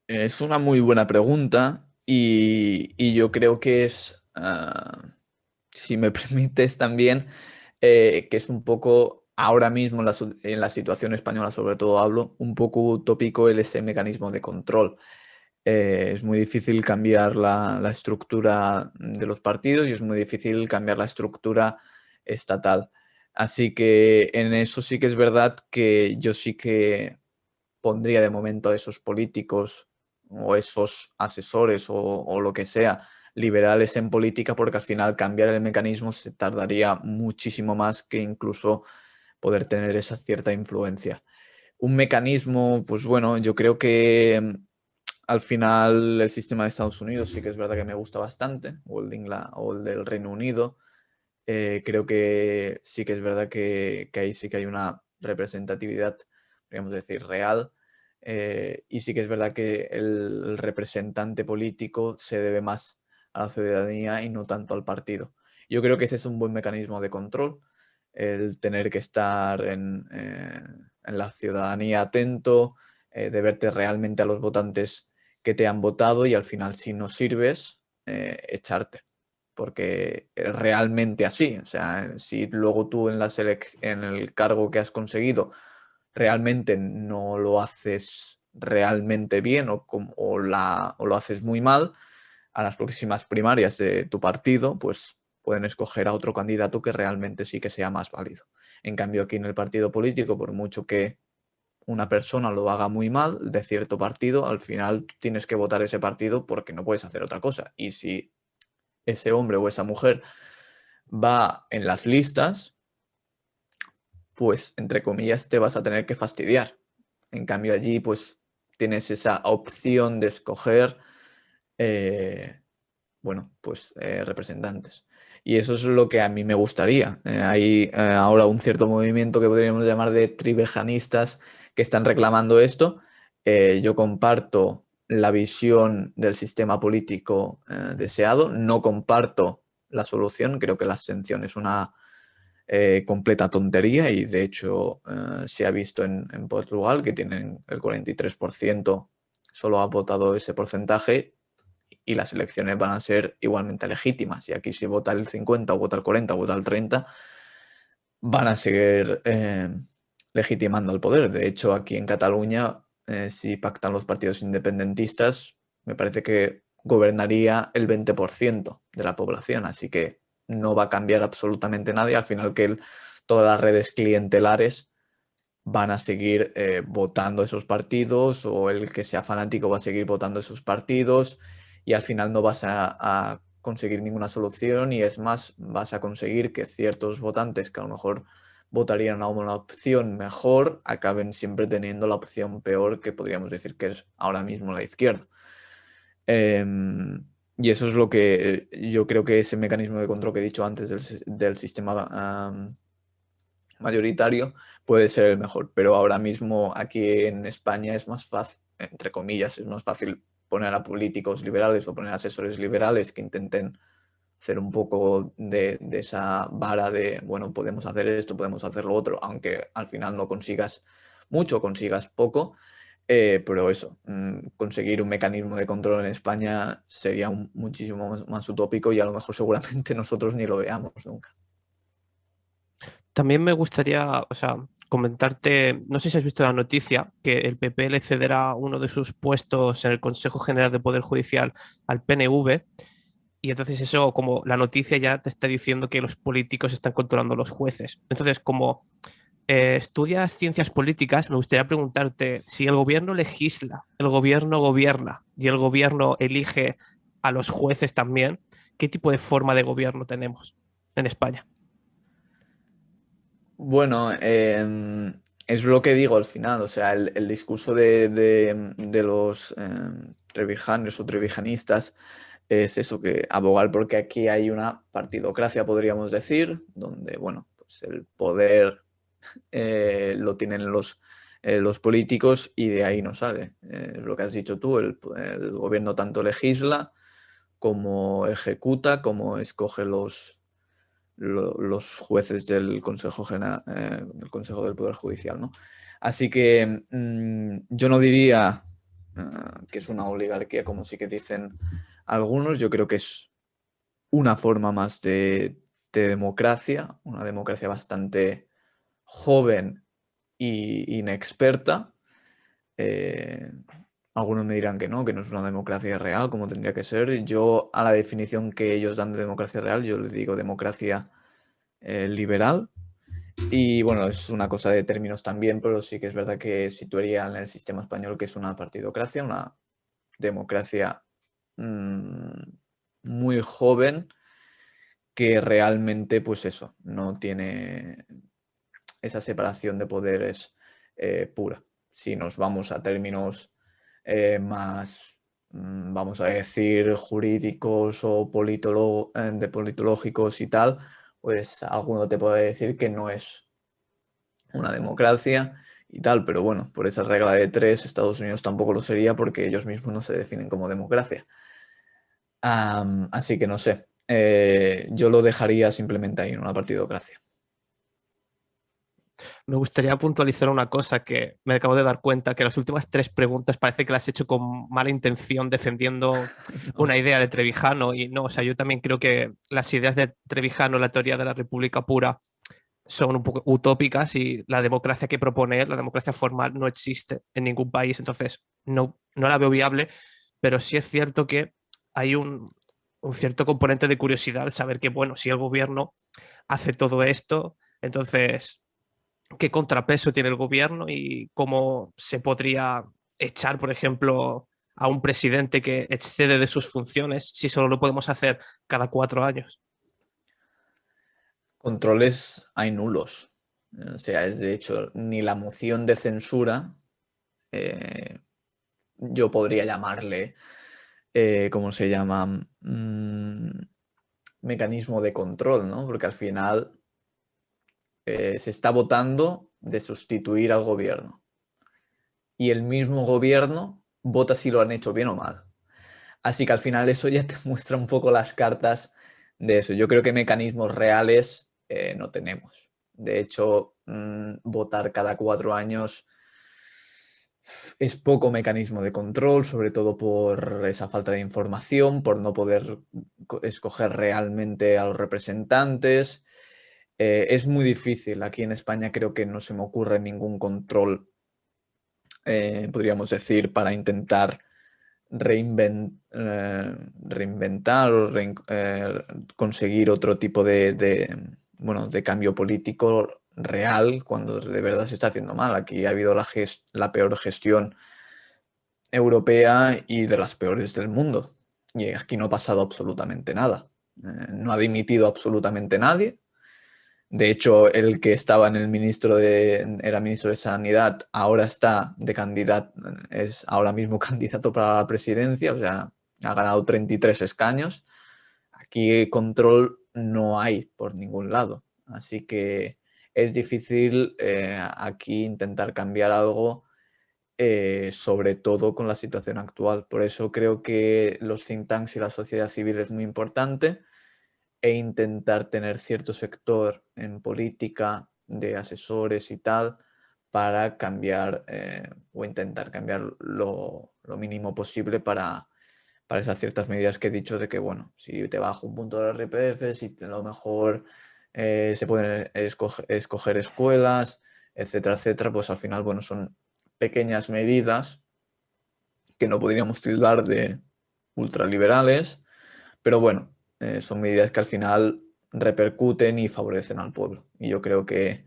Speaker 3: Es una muy buena pregunta y yo creo que si me permites también, que es un poco, ahora mismo en la situación española sobre todo hablo, un poco utópico ese mecanismo de control. Es muy difícil cambiar la estructura de los partidos y es muy difícil cambiar la estructura estatal. Así que en eso sí que es verdad que yo sí que pondría de momento a esos políticos o esos asesores o lo que sea liberales en política, porque al final cambiar el mecanismo se tardaría muchísimo más que incluso poder tener esa cierta influencia. Un mecanismo, pues bueno, yo creo que al final el sistema de Estados Unidos sí que es verdad que me gusta bastante, o el de o el del Reino Unido. Creo que sí que es verdad que ahí sí que hay una representatividad, podríamos decir, real. Y sí que es verdad que el representante político se debe más a la ciudadanía y no tanto al partido. Yo creo que ese es un buen mecanismo de control, el tener que estar en la ciudadanía atento, de verte realmente a los votantes que te han votado y al final si no sirves, echarte. Porque es realmente así. O sea, si luego tú en en el cargo que has conseguido realmente no lo haces realmente bien o lo haces muy mal, a las próximas primarias de tu partido, pues pueden escoger a otro candidato que realmente sí que sea más válido. En cambio, aquí en el partido político, por mucho que una persona lo haga muy mal de cierto partido, al final tú tienes que votar ese partido porque no puedes hacer otra cosa. Y si ese hombre o esa mujer va en las listas, pues entre comillas te vas a tener que fastidiar. En cambio allí pues tienes esa opción de escoger, bueno, pues representantes. Y eso es lo que a mí me gustaría. Hay ahora un cierto movimiento que podríamos llamar de tribejanistas que están reclamando esto. Yo comparto la visión del sistema político deseado, no comparto la solución, creo que la abstención es una completa tontería y de hecho se ha visto en Portugal que tienen el 43%, solo ha votado ese porcentaje y las elecciones van a ser igualmente legítimas. Y aquí si vota el 50 o vota el 40 o vota el 30, van a seguir legitimando el poder. De hecho, aquí en Cataluña, si pactan los partidos independentistas, me parece que gobernaría el 20% de la población. Así que no va a cambiar absolutamente nada y al final que todas las redes clientelares van a seguir votando esos partidos o el que sea fanático va a seguir votando esos partidos y al final no vas a conseguir ninguna solución y es más, vas a conseguir que ciertos votantes que a lo mejor votarían a una opción mejor acaben siempre teniendo la opción peor que podríamos decir que es ahora mismo la izquierda. Y eso es lo que yo creo que ese mecanismo de control que he dicho antes del sistema mayoritario puede ser el mejor, pero ahora mismo aquí en España es más fácil, entre comillas, es más fácil poner a políticos liberales o poner a asesores liberales que intenten hacer un poco de esa vara de, bueno, podemos hacer esto, podemos hacer lo otro, aunque al final no consigas mucho, consigas poco, pero eso, conseguir un mecanismo de control en España sería muchísimo más utópico y a lo mejor seguramente nosotros ni lo veamos nunca.
Speaker 2: También me gustaría, o sea, comentarte, no sé si has visto la noticia, que el PP le cederá uno de sus puestos en el Consejo General de Poder Judicial al PNV, y entonces eso, como la noticia ya te está diciendo que los políticos están controlando a los jueces. Entonces, como estudias ciencias políticas, me gustaría preguntarte si el gobierno legisla, el gobierno gobierna y el gobierno elige a los jueces también, ¿qué tipo de forma de gobierno tenemos en España?
Speaker 3: Bueno, es lo que digo al final, o sea, el discurso de los trevijanos o trevijanistas es eso, que abogar porque aquí hay una partidocracia, podríamos decir, donde, bueno, pues el poder lo tienen los políticos y de ahí no sale. Lo que has dicho tú, el gobierno tanto legisla como ejecuta, como escoge los jueces del Consejo General, del Consejo del Poder Judicial, ¿no? Así que yo no diría que es una oligarquía, como sí que dicen algunos. Yo creo que es una forma más de de democracia, una democracia bastante joven e inexperta. Algunos me dirán que no es una democracia real como tendría que ser. Yo, a la definición que ellos dan de democracia real, yo le digo democracia liberal. Y bueno, es una cosa de términos también, pero sí que es verdad que situaría en el sistema español que es una partidocracia, una democracia muy joven, que realmente, pues eso, no tiene esa separación de poderes pura. Si nos vamos a términos más, vamos a decir, jurídicos o politológicos y tal, pues alguno te puede decir que no es una democracia y tal, pero bueno, por esa regla de tres, Estados Unidos tampoco lo sería porque ellos mismos no se definen como democracia. Así que no sé, yo lo dejaría simplemente ahí, en una partidocracia.
Speaker 2: Me gustaría puntualizar una cosa que me acabo de dar cuenta, que las últimas 3 preguntas parece que las he hecho con mala intención defendiendo una idea de Trevijano y no, o sea, yo también creo que las ideas de Trevijano, la teoría de la república pura, son un poco utópicas y la democracia que propone, la democracia formal, no existe en ningún país, entonces no la veo viable, pero sí es cierto que hay un cierto componente de curiosidad al saber que, bueno, si el gobierno hace todo esto, entonces qué contrapeso tiene el gobierno y cómo se podría echar, por ejemplo, a un presidente que excede de sus funciones si solo lo podemos hacer cada 4 años.
Speaker 3: Controles hay nulos. O sea, es de hecho, ni la moción de censura, yo podría llamarle, ¿cómo se llama? Mecanismo de control, ¿no? Porque al final se está votando de sustituir al gobierno. Y el mismo gobierno vota si lo han hecho bien o mal. Así que al final eso ya te muestra un poco las cartas de eso. Yo creo que mecanismos reales no tenemos. De hecho, votar cada 4 años es poco mecanismo de control, sobre todo por esa falta de información, por no poder escoger realmente a los representantes. Es muy difícil. Aquí en España creo que no se me ocurre ningún control, podríamos decir, para intentar reinventar o conseguir otro tipo bueno, de cambio político real cuando de verdad se está haciendo mal. Aquí ha habido la peor gestión europea y de las peores del mundo. Y aquí no ha pasado absolutamente nada. No ha dimitido absolutamente nadie. De hecho, el que estaba en era ministro de Sanidad, ahora está de candidato, es ahora mismo candidato para la presidencia, o sea, ha ganado 33 escaños. Aquí control no hay por ningún lado. Así que es difícil aquí intentar cambiar algo, sobre todo con la situación actual. Por eso creo que los think tanks y la sociedad civil es muy importante, e intentar tener cierto sector en política de asesores y tal para cambiar o intentar cambiar lo mínimo posible para esas ciertas medidas que he dicho de que, bueno, si te bajo un punto del RPF, si a lo mejor se pueden escoger escuelas, etcétera, etcétera, pues al final, bueno, son pequeñas medidas que no podríamos tildar de ultraliberales, pero bueno, son medidas que al final repercuten y favorecen al pueblo. Y yo creo que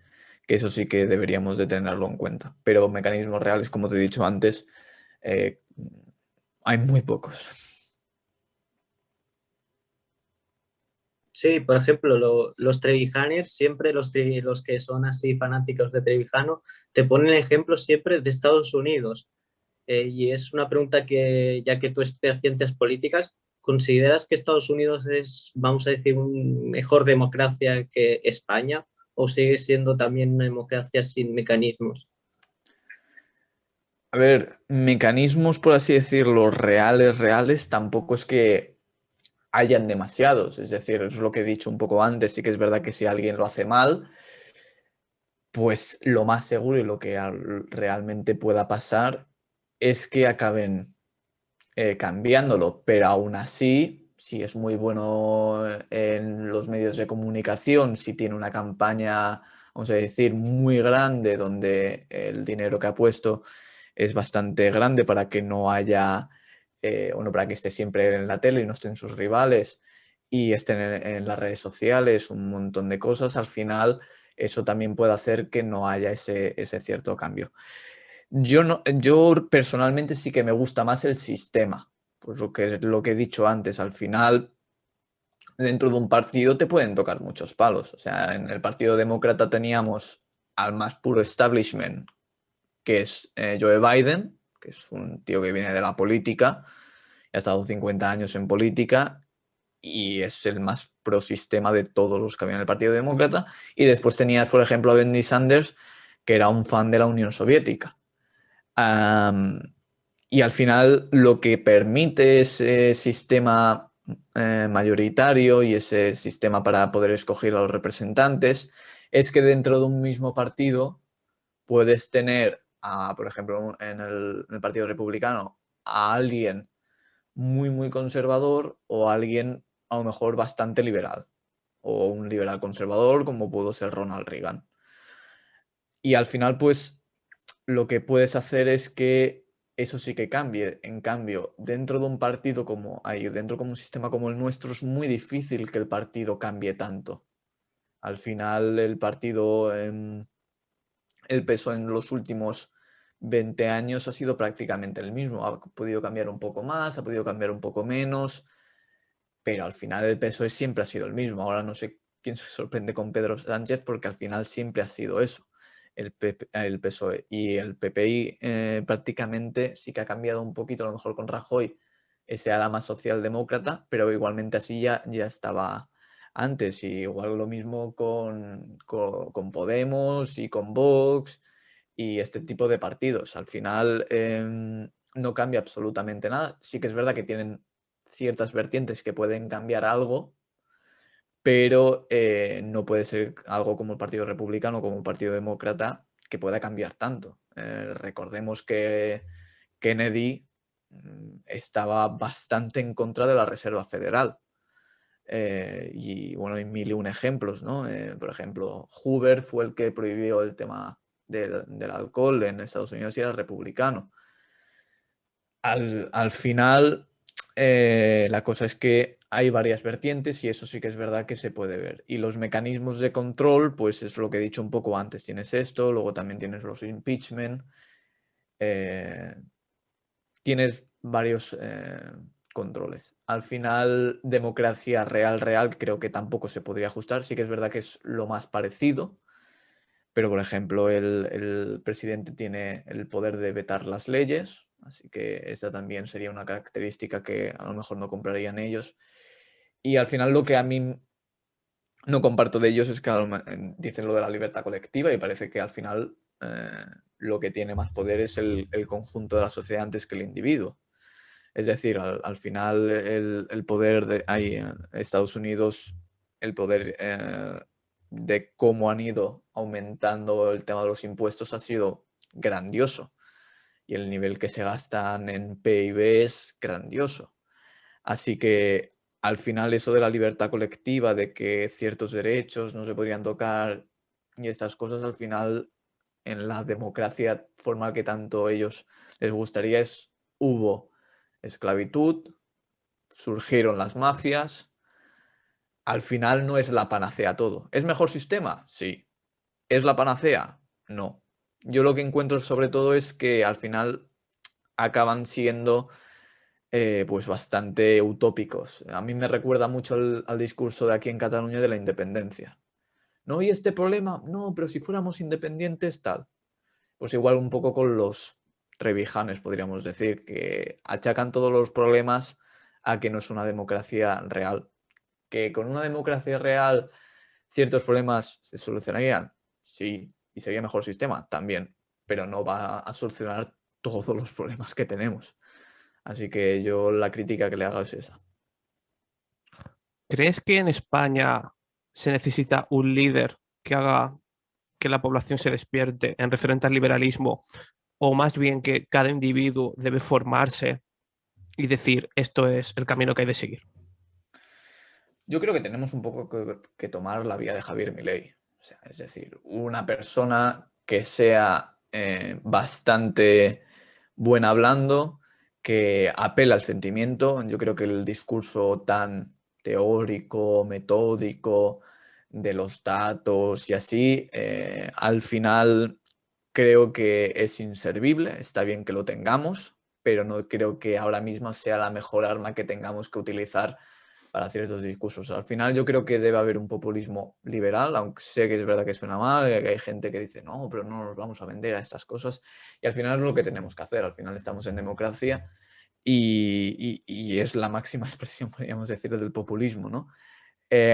Speaker 3: eso sí que deberíamos de tenerlo en cuenta. Pero mecanismos reales, como te he dicho antes, eh, hay muy pocos.
Speaker 1: Sí, por ejemplo, los Trevijaners, siempre los que son así fanáticos de Trevijano, te ponen ejemplos siempre de Estados Unidos. Y es una pregunta que, ya que tú estudias ciencias políticas, ¿consideras que Estados Unidos es, vamos a decir, una mejor democracia que España o sigue siendo también una democracia sin mecanismos?
Speaker 3: A ver, mecanismos, por así decirlo, reales, tampoco es que hayan demasiados. Es decir, es lo que he dicho un poco antes. Sí que es verdad que si alguien lo hace mal, pues lo más seguro y lo que realmente pueda pasar es que acaben cambiándolo, pero aún así si es muy bueno en los medios de comunicación, si tiene una campaña, vamos a decir, muy grande, donde el dinero que ha puesto es bastante grande para que no haya, bueno, para que esté siempre en la tele y no estén sus rivales y estén en las redes sociales, un montón de cosas, al final eso también puede hacer que no haya ese cierto cambio. Yo personalmente sí que me gusta más el sistema, pues lo que he dicho antes, al final dentro de un partido te pueden tocar muchos palos. O sea, en el Partido Demócrata teníamos al más puro establishment, que es Joe Biden, que es un tío que viene de la política, y ha estado 50 años en política y es el más pro sistema de todos los que había en el Partido Demócrata. Y después tenías, por ejemplo, a Bernie Sanders, que era un fan de la Unión Soviética. Y al final lo que permite ese sistema mayoritario y ese sistema para poder escoger a los representantes es que dentro de un mismo partido puedes tener, por ejemplo, en el Partido Republicano, a alguien muy, muy conservador o a alguien a lo mejor bastante liberal, o un liberal conservador como pudo ser Ronald Reagan. Y al final, pues, lo que puedes hacer es que eso sí que cambie. En cambio, dentro de un partido dentro de un sistema como el nuestro, es muy difícil que el partido cambie tanto. Al final, el partido, el peso en los últimos 20 años ha sido prácticamente el mismo. Ha podido cambiar un poco más, ha podido cambiar un poco menos, pero al final el PSOE siempre ha sido el mismo. Ahora no sé quién se sorprende con Pedro Sánchez, porque al final siempre ha sido eso, el PSOE. Y el PPI prácticamente sí que ha cambiado un poquito, a lo mejor con Rajoy, ese ala más socialdemócrata, pero igualmente así ya estaba antes. Y igual lo mismo con Podemos y con Vox y este tipo de partidos. Al final no cambia absolutamente nada. Sí que es verdad que tienen ciertas vertientes que pueden cambiar algo, pero no puede ser algo como el Partido Republicano o como el Partido Demócrata que pueda cambiar tanto. Recordemos que Kennedy estaba bastante en contra de la Reserva Federal. Y bueno, hay mil y un ejemplos, ¿no? Por ejemplo, Hoover fue el que prohibió el tema del alcohol en Estados Unidos y era republicano. Al final, la cosa es que hay varias vertientes y eso sí que es verdad que se puede ver. Y los mecanismos de control, pues es lo que he dicho un poco antes. Tienes esto, luego también tienes los impeachment, tienes varios controles. Al final, democracia real, creo que tampoco se podría ajustar. Sí que es verdad que es lo más parecido, pero por ejemplo, el presidente tiene el poder de vetar las leyes, así que esa también sería una característica que a lo mejor no comprarían ellos. Y al final lo que a mí no comparto de ellos es que dicen lo de la libertad colectiva y parece que al final lo que tiene más poder es el conjunto de la sociedad antes que el individuo. Es decir, al final el poder hay en Estados Unidos, el poder de cómo han ido aumentando el tema de los impuestos ha sido grandioso. Y el nivel que se gastan en PIB es grandioso. Así que al final eso de la libertad colectiva, de que ciertos derechos no se podrían tocar y estas cosas, al final en la democracia formal que tanto ellos les gustaría hubo esclavitud, surgieron las mafias. Al final no es la panacea todo. ¿Es mejor sistema? Sí. ¿Es la panacea? No. Yo lo que encuentro sobre todo es que al final acaban siendo pues bastante utópicos. A mí me recuerda mucho al discurso de aquí en Cataluña de la independencia. ¿No? ¿Y este problema? No, pero si fuéramos independientes, tal. Pues igual un poco con los trevijanes, podríamos decir, que achacan todos los problemas a que no es una democracia real. ¿Que con una democracia real ciertos problemas se solucionarían? Sí. ¿Y sería mejor sistema? También. Pero no va a solucionar todos los problemas que tenemos. Así que yo la crítica que le hago es esa.
Speaker 2: ¿Crees que en España se necesita un líder que haga que la población se despierte en referente al liberalismo, o más bien que cada individuo debe formarse y decir esto es el camino que hay de seguir?
Speaker 3: Yo creo que tenemos un poco que tomar la vía de Javier Milei. O sea, es decir, una persona que sea bastante buena hablando, que apela al sentimiento. Yo creo que el discurso tan teórico, metódico, de los datos y así, al final creo que es inservible. Está bien que lo tengamos, pero no creo que ahora mismo sea la mejor arma que tengamos que utilizar para hacer estos discursos. Al final yo creo que debe haber un populismo liberal, aunque sé que es verdad que suena mal, que hay gente que dice, no, pero no nos vamos a vender a estas cosas. Y al final es lo que tenemos que hacer. Al final estamos en democracia y es la máxima expresión, podríamos decir, del populismo, ¿no?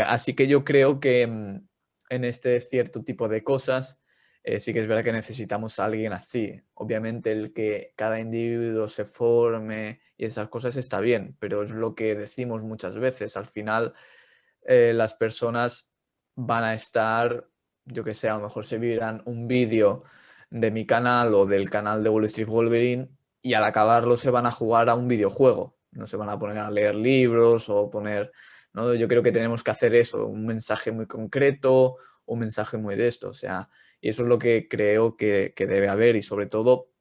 Speaker 3: Así que yo creo que en este cierto tipo de cosas sí que es verdad que necesitamos a alguien así. Obviamente el que cada individuo se forme y esas cosas está bien, pero es lo que decimos muchas veces. Al final las personas van a estar, yo que sé, a lo mejor se verán un vídeo de mi canal o del canal de Wall Street Wolverine y al acabarlo se van a jugar a un videojuego. No se van a poner a leer libros o poner, ¿no? Yo creo que tenemos que hacer eso, un mensaje muy concreto, un mensaje muy de esto. O sea, y eso es lo que creo que debe haber y sobre todo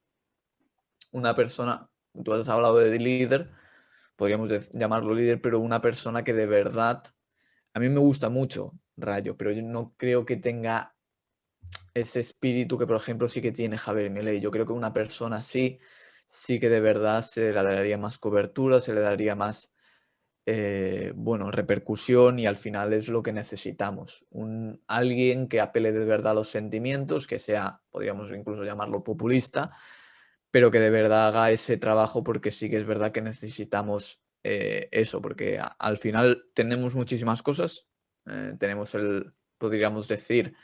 Speaker 3: una persona, tú has hablado de líder, podríamos llamarlo líder, pero una persona que de verdad, a mí me gusta mucho Rayo, pero yo no creo que tenga ese espíritu que, por ejemplo, sí que tiene Javier Milei. Yo creo que una persona así, sí que de verdad se le daría más cobertura, se le daría más, bueno, repercusión y al final es lo que necesitamos. Alguien que apele de verdad a los sentimientos, que sea, podríamos incluso llamarlo populista, pero que de verdad haga ese trabajo porque sí que es verdad que necesitamos eso, porque al final tenemos muchísimas cosas, tenemos podríamos decir,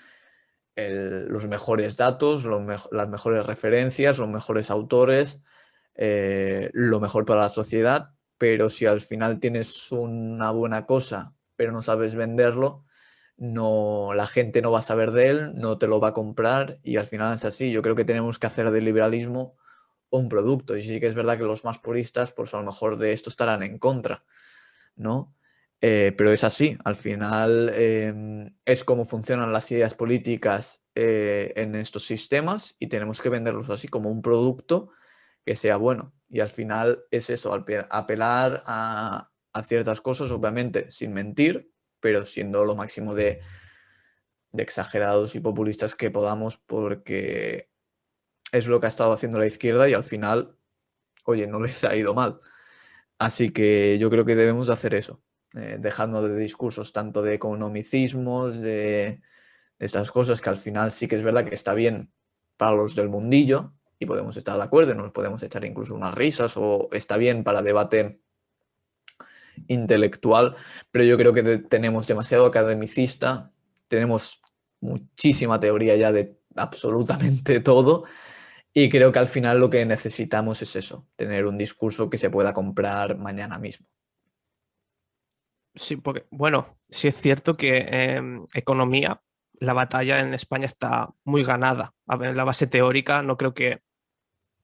Speaker 3: los mejores datos, las mejores referencias, los mejores autores, lo mejor para la sociedad, pero si al final tienes una buena cosa, pero no sabes venderlo, no, la gente no va a saber de él, no te lo va a comprar y al final es así. Yo creo que tenemos que hacer del liberalismo un producto y sí que es verdad que los más puristas, pues a lo mejor de esto estarán en contra, ¿no? Pero es así, al final es como funcionan las ideas políticas en estos sistemas y tenemos que venderlos así como un producto que sea bueno. Y al final es eso, apelar a ciertas cosas, obviamente sin mentir, pero siendo lo máximo de exagerados y populistas que podamos, porque es lo que ha estado haciendo la izquierda y al final, oye, no les ha ido mal. Así que yo creo que debemos de hacer eso, dejarnos de discursos tanto de economicismos, de estas cosas que al final sí que es verdad que está bien para los del mundillo y podemos estar de acuerdo, nos podemos echar incluso unas risas o está bien para debate intelectual, pero yo creo que tenemos demasiado academicista, tenemos muchísima teoría ya de absolutamente todo y creo que al final lo que necesitamos es eso, tener un discurso que se pueda comprar mañana mismo.
Speaker 2: Sí, porque, bueno, sí es cierto que economía, la batalla en España está muy ganada. A ver, en la base teórica no creo que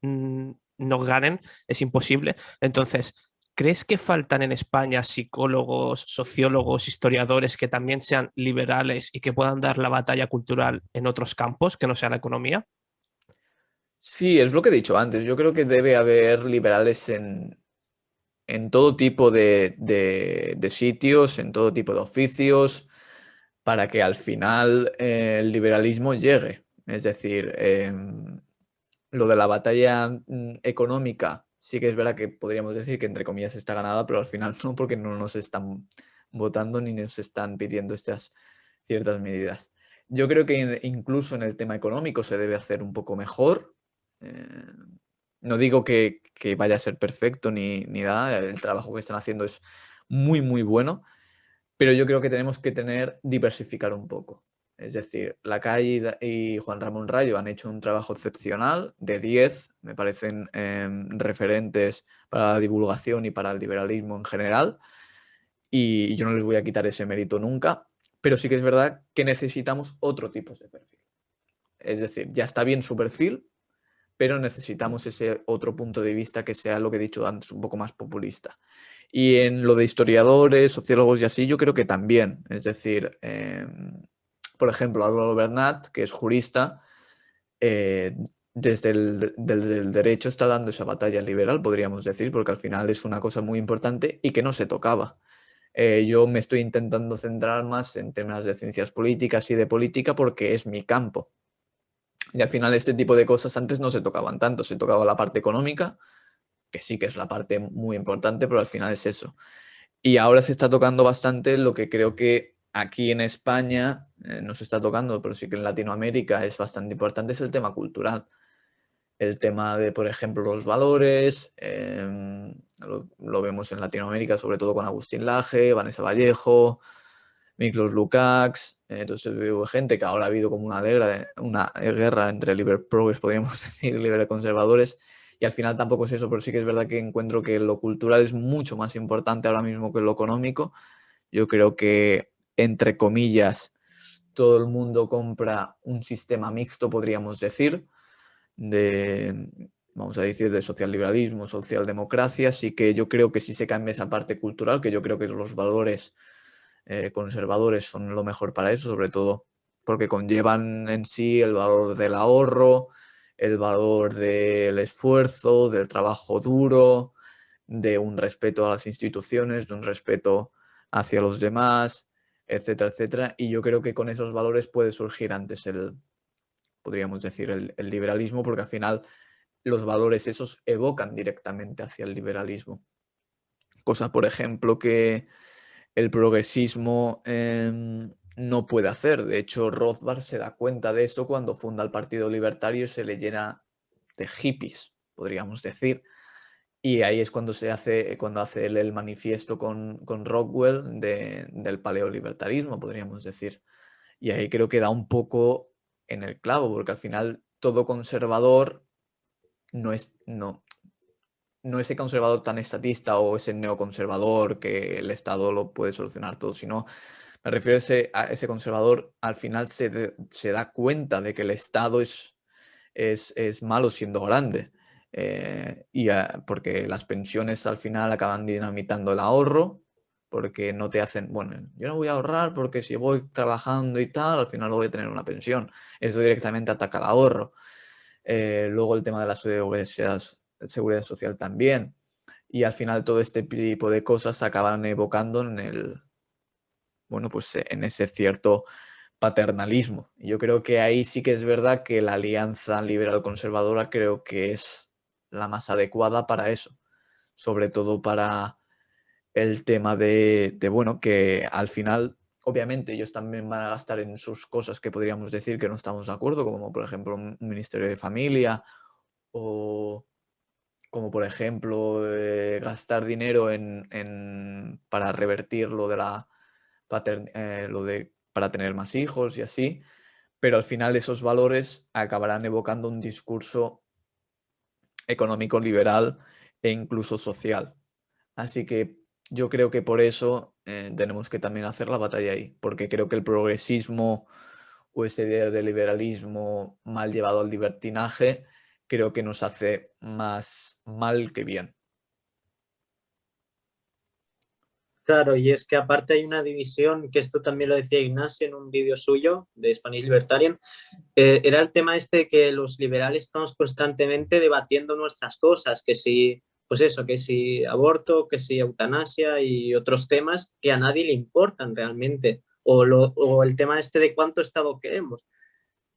Speaker 2: nos ganen, es imposible. Entonces, ¿crees que faltan en España psicólogos, sociólogos, historiadores que también sean liberales y que puedan dar la batalla cultural en otros campos que no sea la economía?
Speaker 3: Sí, es lo que he dicho antes. Yo creo que debe haber liberales en todo tipo de sitios, en todo tipo de oficios, para que al final el liberalismo llegue. Es decir, lo de la batalla económica, sí que es verdad que podríamos decir que entre comillas está ganada, pero al final no, porque no nos están votando ni nos están pidiendo estas ciertas medidas. Yo creo que incluso en el tema económico se debe hacer un poco mejor. Eh, no digo que vaya a ser perfecto ni nada, el trabajo que están haciendo es muy, muy bueno, pero yo creo que tenemos que diversificar un poco. Es decir, Lacalle y Juan Ramón Rayo han hecho un trabajo excepcional, de 10, me parecen referentes para la divulgación y para el liberalismo en general, y yo no les voy a quitar ese mérito nunca, pero sí que es verdad que necesitamos otro tipo de perfil. Es decir, ya está bien su perfil, pero necesitamos ese otro punto de vista que sea lo que he dicho antes, un poco más populista. Y en lo de historiadores, sociólogos y así, yo creo que también. Es decir, por ejemplo, Álvaro Bernat, que es jurista, desde el derecho está dando esa batalla liberal, podríamos decir, porque al final es una cosa muy importante y que no se tocaba. Yo me estoy intentando centrar más en temas de ciencias políticas y de política porque es mi campo. Y al final este tipo de cosas antes no se tocaban tanto, se tocaba la parte económica, que sí que es la parte muy importante, pero al final es eso. Y ahora se está tocando bastante lo que creo que aquí en España no se está tocando, pero sí que en Latinoamérica es bastante importante, es el tema cultural. El tema de, por ejemplo, los valores, lo vemos en Latinoamérica, sobre todo con Agustín Laje, Vanessa Vallejo, Miklos Lukács. Entonces veo gente que ahora ha habido como una guerra entre liber progres, podríamos decir, libre conservadores, y al final tampoco es eso, pero sí que es verdad que encuentro que lo cultural es mucho más importante ahora mismo que lo económico. Yo creo que, entre comillas, todo el mundo compra un sistema mixto, podríamos decir, vamos a decir, de socialliberalismo, socialdemocracia. Así que yo creo que si se cambia esa parte cultural, que yo creo que los valores conservadores son lo mejor para eso, sobre todo porque conllevan en sí el valor del ahorro, el valor del esfuerzo, del trabajo duro, de un respeto a las instituciones, de un respeto hacia los demás, etcétera, etcétera. Y yo creo que con esos valores puede surgir antes podríamos decir, el liberalismo, porque al final los valores esos evocan directamente hacia el liberalismo. Cosa, por ejemplo, que el progresismo no puede hacer. De hecho, Rothbard se da cuenta de esto cuando funda el Partido Libertario y se le llena de hippies, podríamos decir. Y ahí es cuando hace el manifiesto con Rockwell del paleolibertarismo, podríamos decir. Y ahí creo que da un poco en el clavo, porque al final todo conservador no es ese conservador tan estatista o ese neoconservador que el Estado lo puede solucionar todo, sino me refiero a ese conservador, al final se da cuenta de que el Estado es malo siendo grande. Porque las pensiones al final acaban dinamitando el ahorro, porque no te hacen, bueno, yo no voy a ahorrar porque si voy trabajando y tal, al final no voy a tener una pensión. Eso directamente ataca el ahorro. Luego el tema de la seguridad social también. Y al final todo este tipo de cosas se acaban evocando en ese cierto paternalismo. Y yo creo que ahí sí que es verdad que la alianza liberal conservadora creo que es la más adecuada para eso, sobre todo para el tema bueno, que al final, obviamente, ellos también van a gastar en sus cosas que podríamos decir que no estamos de acuerdo, como por ejemplo un ministerio de familia o como por ejemplo gastar dinero para revertir lo de para tener más hijos y así, pero al final esos valores acabarán evocando un discurso económico liberal e incluso social. Así que yo creo que por eso tenemos que también hacer la batalla ahí, porque creo que el progresismo o esa idea de liberalismo mal llevado al libertinaje, creo que nos hace más mal que bien.
Speaker 1: Claro, y es que aparte hay una división, que esto también lo decía Ignacio en un vídeo suyo de Spanish Libertarian, era el tema este que los liberales estamos constantemente debatiendo nuestras cosas, que si, pues eso, que si aborto, que si eutanasia y otros temas que a nadie le importan realmente, o el tema este de cuánto Estado queremos.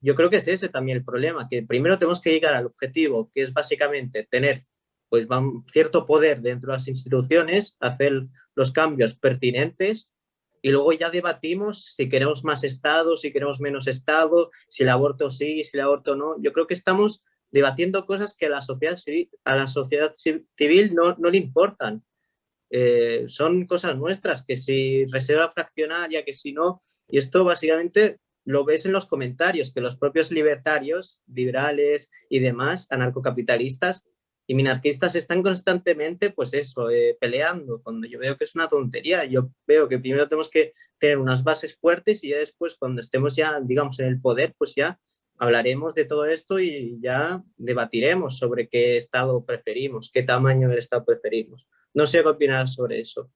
Speaker 1: Yo creo que es ese también el problema, que primero tenemos que llegar al objetivo, que es básicamente tener pues cierto poder dentro de las instituciones, hacer los cambios pertinentes y luego ya debatimos si queremos más Estado, si queremos menos Estado, si el aborto sí, si el aborto no. Yo creo que estamos debatiendo cosas que a la sociedad civil no le importan. Son cosas nuestras, que si reserva fraccionaria, que si no, y esto básicamente lo ves en los comentarios, que los propios libertarios, liberales y demás, anarcocapitalistas y minarquistas están constantemente, pues eso, peleando, cuando yo veo que es una tontería. Yo veo que primero tenemos que tener unas bases fuertes y ya después, cuando estemos ya, digamos, en el poder, pues ya hablaremos de todo esto y ya debatiremos sobre qué estado preferimos, qué tamaño del estado preferimos. No sé qué opinar sobre eso.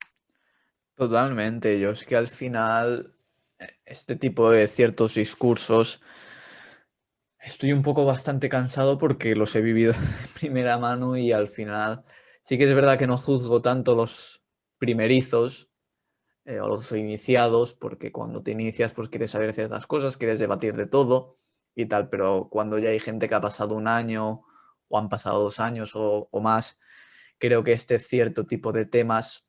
Speaker 3: Totalmente, yo es que al final este tipo de ciertos discursos estoy un poco bastante cansado porque los he vivido de primera mano y al final sí que es verdad que no juzgo tanto los primerizos o los iniciados, porque cuando te inicias pues quieres saber ciertas cosas, quieres debatir de todo y tal, pero cuando ya hay gente que ha pasado un año o han pasado 2 años o más, creo que este cierto tipo de temas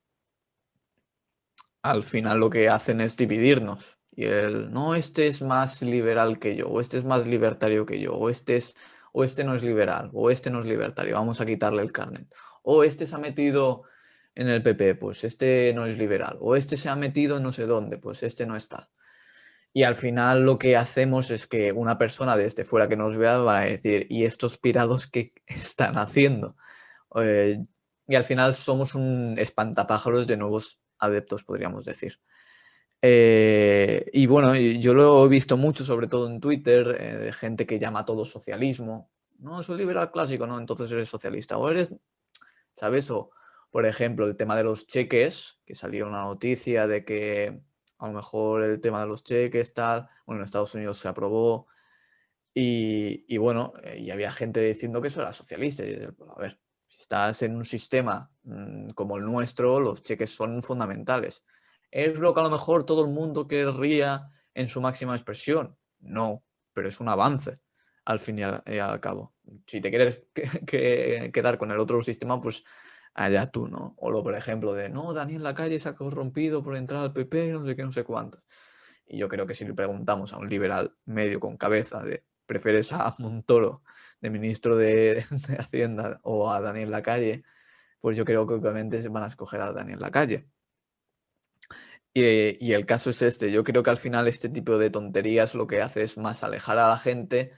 Speaker 3: al final lo que hacen es dividirnos. Y el, no, este es más liberal que yo, o este es más libertario que yo, o este no es liberal, o este no es libertario, vamos a quitarle el carnet. O este se ha metido en el PP, pues este no es liberal. O este se ha metido en no sé dónde, pues este no está. Y al final lo que hacemos es que una persona desde fuera que nos vea va a decir, ¿y estos pirados qué están haciendo? Eh, y al final somos un espantapájaros de nuevos adeptos, podríamos decir. Y bueno, yo lo he visto mucho, sobre todo en Twitter, de gente que llama a todo socialismo. No, soy liberal clásico, no, entonces eres socialista. O eres, ¿sabes? O, por ejemplo, el tema de los cheques, que salió una noticia de que a lo mejor el tema de los cheques, tal, bueno, en Estados Unidos se aprobó y bueno, y había gente diciendo que eso era socialista. Y yo, pues, a ver, si estás en un sistema como el nuestro, los cheques son fundamentales. ¿Es lo que a lo mejor todo el mundo querría en su máxima expresión? No, pero es un avance al fin y al cabo. Si te quieres quedar con el otro sistema, pues allá tú, ¿no? O lo, por ejemplo, de, no, Daniel Lacalle se ha corrompido por entrar al PP, no sé qué, no sé cuántos. Y yo creo que si le preguntamos a un liberal medio con cabeza de, ¿prefieres a Montoro de ministro de Hacienda o a Daniel Lacalle? Pues yo creo que obviamente se van a escoger a Daniel Lacalle. Y el caso es este, yo creo que al final este tipo de tonterías lo que hace es más alejar a la gente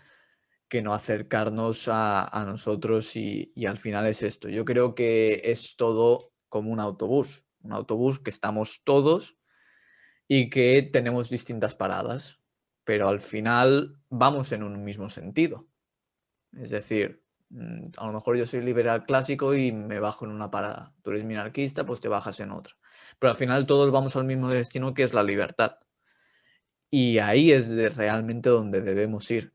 Speaker 3: que no acercarnos a nosotros y al final es esto. Yo creo que es todo como un autobús que estamos todos y que tenemos distintas paradas, pero al final vamos en un mismo sentido. Es decir, a lo mejor yo soy liberal clásico y me bajo en una parada. Tú eres minarquista, pues te bajas en otra. Pero al final todos vamos al mismo destino que es la libertad. Y ahí es realmente donde debemos ir.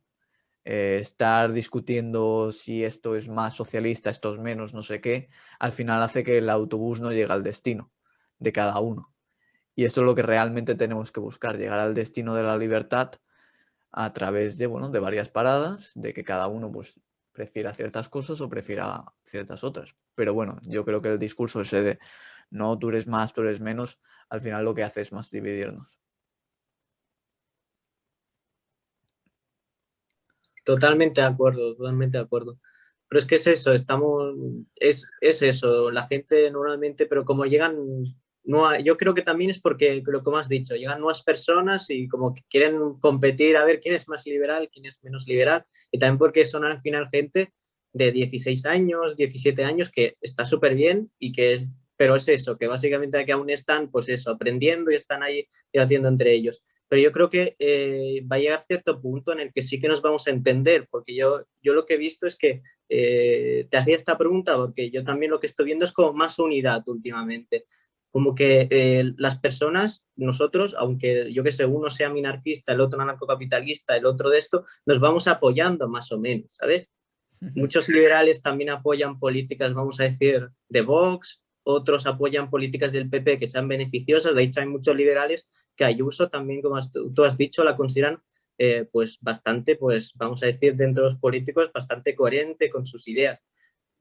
Speaker 3: Estar discutiendo si esto es más socialista, esto es menos, no sé qué, al final hace que el autobús no llegue al destino de cada uno. Y esto es lo que realmente tenemos que buscar, llegar al destino de la libertad a través de, bueno, de varias paradas, de que cada uno pues prefiera ciertas cosas o prefiera ciertas otras. Pero bueno, yo creo que el discurso ese de no, tú eres más, tú eres menos, al final lo que hace es más dividirnos.
Speaker 1: Totalmente de acuerdo, totalmente de acuerdo. Pero es que es eso, es eso, la gente normalmente, pero como llegan, yo creo que también es porque, lo que has dicho, llegan nuevas personas y como que quieren competir a ver quién es más liberal, quién es menos liberal, y también porque son al final gente de 16 años, 17 años, que está súper bien pero es eso, que básicamente que aún están, pues eso, aprendiendo y están ahí debatiendo entre ellos. Pero yo creo que va a llegar cierto punto en el que sí que nos vamos a entender, porque yo lo que he visto es que te hacía esta pregunta, porque yo también lo que estoy viendo es como más unidad últimamente. Como que las personas, nosotros, aunque yo que sé, uno sea minarquista, el otro anarcocapitalista, el otro de esto, nos vamos apoyando más o menos, ¿sabes? Muchos liberales también apoyan políticas, vamos a decir, de Vox, otros apoyan políticas del PP que sean beneficiosas. De hecho, hay muchos liberales que Ayuso también, como tú has dicho, la consideran pues bastante, pues vamos a decir, dentro de los políticos, bastante coherente con sus ideas.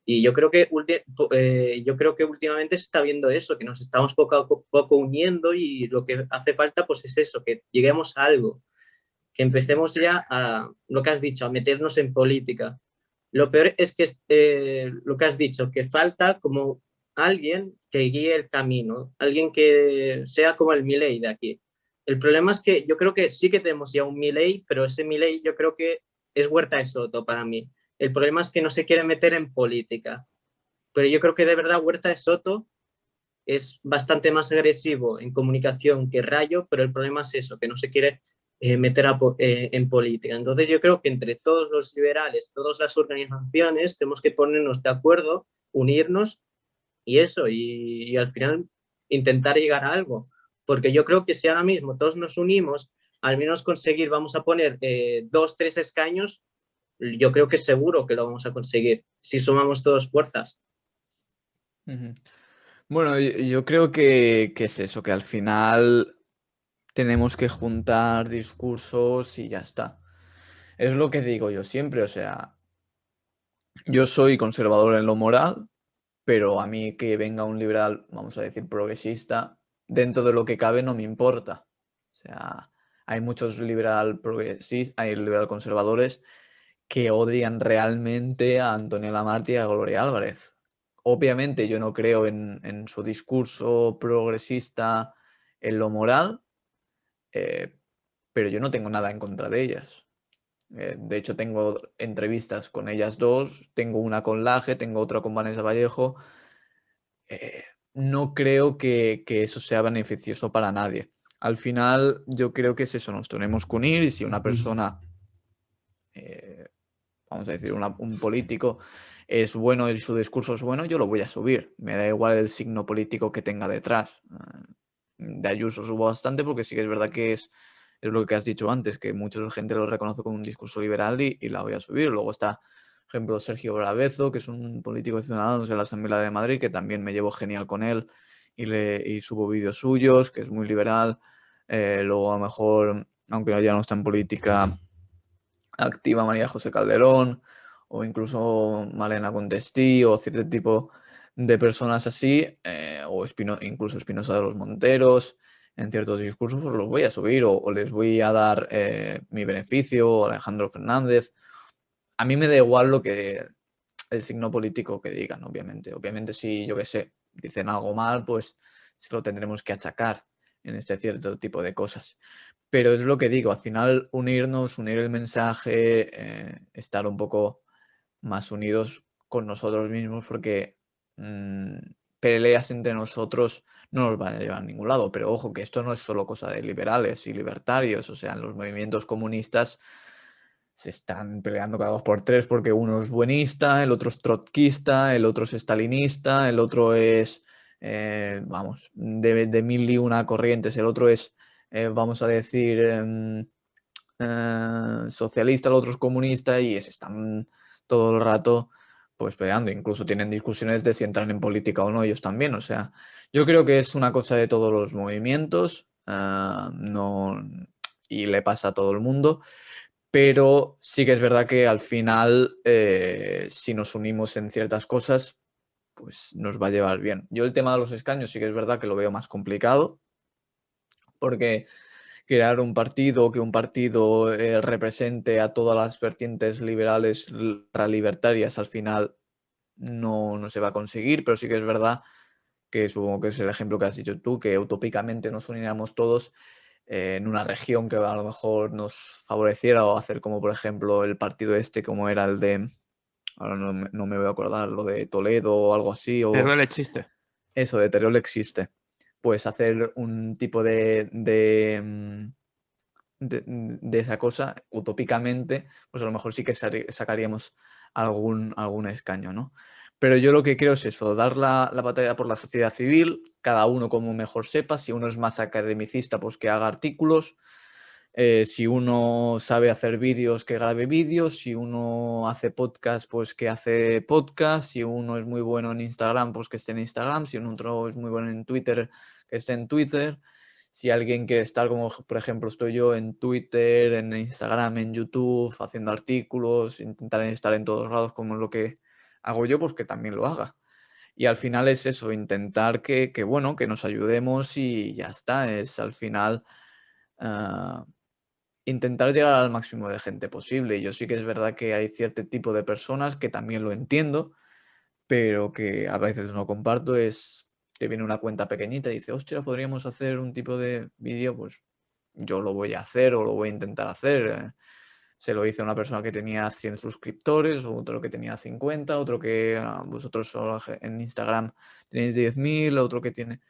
Speaker 1: Y yo creo que últimamente se está viendo eso, que nos estamos poco a poco uniendo y lo que hace falta pues es eso, que lleguemos a algo, que empecemos ya a, lo que has dicho, a meternos en política. Lo peor es que lo que has dicho, que falta como alguien que guíe el camino, alguien que sea como el Milei de aquí. El problema es que yo creo que sí que tenemos ya un Milei, pero ese Milei yo creo que es Huerta de Soto para mí. El problema es que no se quiere meter en política. Pero yo creo que de verdad Huerta de Soto es bastante más agresivo en comunicación que Rayo, pero el problema es eso, que no se quiere meter en política. Entonces yo creo que entre todos los liberales, todas las organizaciones, tenemos que ponernos de acuerdo, unirnos y eso, y al final intentar llegar a algo. Porque yo creo que si ahora mismo todos nos unimos, al menos conseguir, vamos a poner 2, 3 escaños, yo creo que seguro que lo vamos a conseguir si sumamos todas fuerzas.
Speaker 3: Ujú. Bueno, yo creo que es eso, que al final tenemos que juntar discursos y ya está. Es lo que digo yo siempre, o sea, yo soy conservador en lo moral, pero a mí que venga un liberal, vamos a decir, progresista, dentro de lo que cabe no me importa. O sea, hay muchos liberal progresistas, hay liberal conservadores que odian realmente a Antonella Martí y a Gloria Álvarez. Obviamente yo no creo en su discurso progresista en lo moral, eh, pero yo no tengo nada en contra de ellas. De hecho, tengo entrevistas con ellas dos, tengo una con Laje, tengo otra con Vanessa Vallejo. eh, no creo que eso sea beneficioso para nadie. Al final, yo creo que es eso, nos tenemos que unir y si una persona, vamos a decir, un político es bueno y su discurso es bueno, yo lo voy a subir. Me da igual el signo político que tenga detrás. De Ayuso subo bastante porque sí que es verdad que es lo que has dicho antes, que mucha gente lo reconoce como un discurso liberal y la voy a subir. Luego está, por ejemplo, Sergio Brabezo, que es un político de Ciudadanos de la Asamblea de Madrid, que también me llevo genial con él y subo vídeos suyos, que es muy liberal. Luego, a lo mejor, aunque ya no está en política activa, María José Calderón, o incluso Malena Contestí, o cierto tipo de personas así, o incluso Espinosa de los Monteros, en ciertos discursos pues los voy a subir o les voy a dar mi beneficio, o Alejandro Fernández. A mí me da igual lo que el signo político que digan, obviamente. Obviamente si, yo qué sé, dicen algo mal, pues se lo tendremos que achacar en este cierto tipo de cosas. Pero es lo que digo, al final unirnos, unir el mensaje, estar un poco más unidos con nosotros mismos, porque peleas entre nosotros no nos van a llevar a ningún lado. Pero ojo, que esto no es solo cosa de liberales y libertarios, o sea, en los movimientos comunistas se están peleando cada 2 por 3 porque uno es buenista, el otro es trotskista, el otro es stalinista, el otro es, vamos, de mil y una corrientes, el otro es, vamos a decir, socialista, el otro es comunista y se están todo el rato pues peleando. Incluso tienen discusiones de si entran en política o no ellos también. O sea, yo creo que es una cosa de todos los movimientos, no, y le pasa a todo el mundo. Pero sí que es verdad que al final, si nos unimos en ciertas cosas, pues nos va a llevar bien. Yo el tema de los escaños sí que es verdad que lo veo más complicado, porque crear un partido, que un partido represente a todas las vertientes liberales, libertarias, al final no se va a conseguir, pero sí que es verdad que supongo que es el ejemplo que has dicho tú, que utópicamente nos uniríamos todos en una región que a lo mejor nos favoreciera o hacer como por ejemplo el partido este como era el de, ahora no me voy a acordar, lo de Toledo o algo así, o
Speaker 2: Teruel existe.
Speaker 3: eso de Teruel existe, pues hacer un tipo de esa cosa utópicamente, pues a lo mejor sí que sacaríamos algún escaño, ¿no? Pero yo lo que creo es eso, dar la batalla por la sociedad civil, cada uno como mejor sepa, si uno es más academicista, pues que haga artículos, si uno sabe hacer vídeos, que grabe vídeos, si uno hace podcast, pues que hace podcast, si uno es muy bueno en Instagram, pues que esté en Instagram, si uno otro es muy bueno en Twitter, que esté en Twitter. Si alguien quiere estar como, por ejemplo, estoy yo en Twitter, en Instagram, en YouTube, haciendo artículos, intentar estar en todos lados como es lo que hago yo, pues que también lo haga. Y al final es eso, intentar bueno, que nos ayudemos y ya está. Es al final intentar llegar al máximo de gente posible. Yo sí que es verdad que hay cierto tipo de personas que también lo entiendo, pero que a veces no comparto, es, te viene una cuenta pequeñita y dice, hostia, podríamos hacer un tipo de vídeo, pues yo lo voy a hacer o lo voy a intentar hacer. Se lo hice a una persona que tenía 100 suscriptores, otro que tenía 50, otro que vosotros solo en Instagram tenéis 10.000, otro que tiene...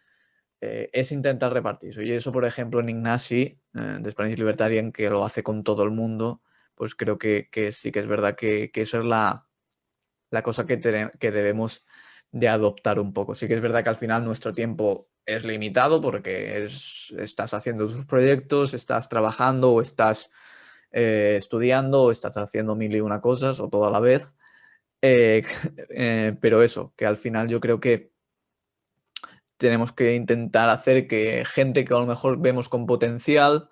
Speaker 3: es intentar repartir. Y eso, por ejemplo, en Ignasi, de Spanish Libertarian, que lo hace con todo el mundo, pues creo que sí que es verdad que eso es la cosa que debemos de adoptar un poco. Sí que es verdad que al final nuestro tiempo es limitado porque estás haciendo tus proyectos, estás trabajando o estás estudiando o estás haciendo mil y una cosas o todo a la vez. Pero eso, que al final yo creo que tenemos que intentar hacer que gente que a lo mejor vemos con potencial,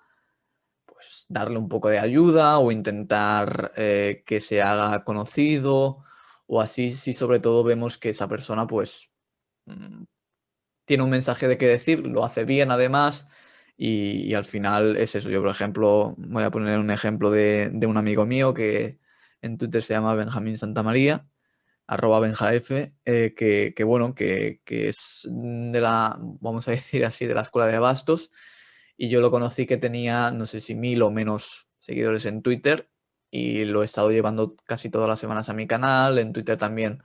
Speaker 3: pues darle un poco de ayuda o intentar que se haga conocido o así, si sobre todo vemos que esa persona pues tiene un mensaje de qué decir, lo hace bien además y al final es eso. Yo, por ejemplo, voy a poner un ejemplo de un amigo mío que en Twitter se llama Benjamín Santamaría, @benjaf, que bueno, que es de la, vamos a decir así, de la escuela de Bastos, y yo lo conocí que tenía, no sé si 1000 o menos seguidores en Twitter, y lo he estado llevando casi todas las semanas a mi canal. En Twitter también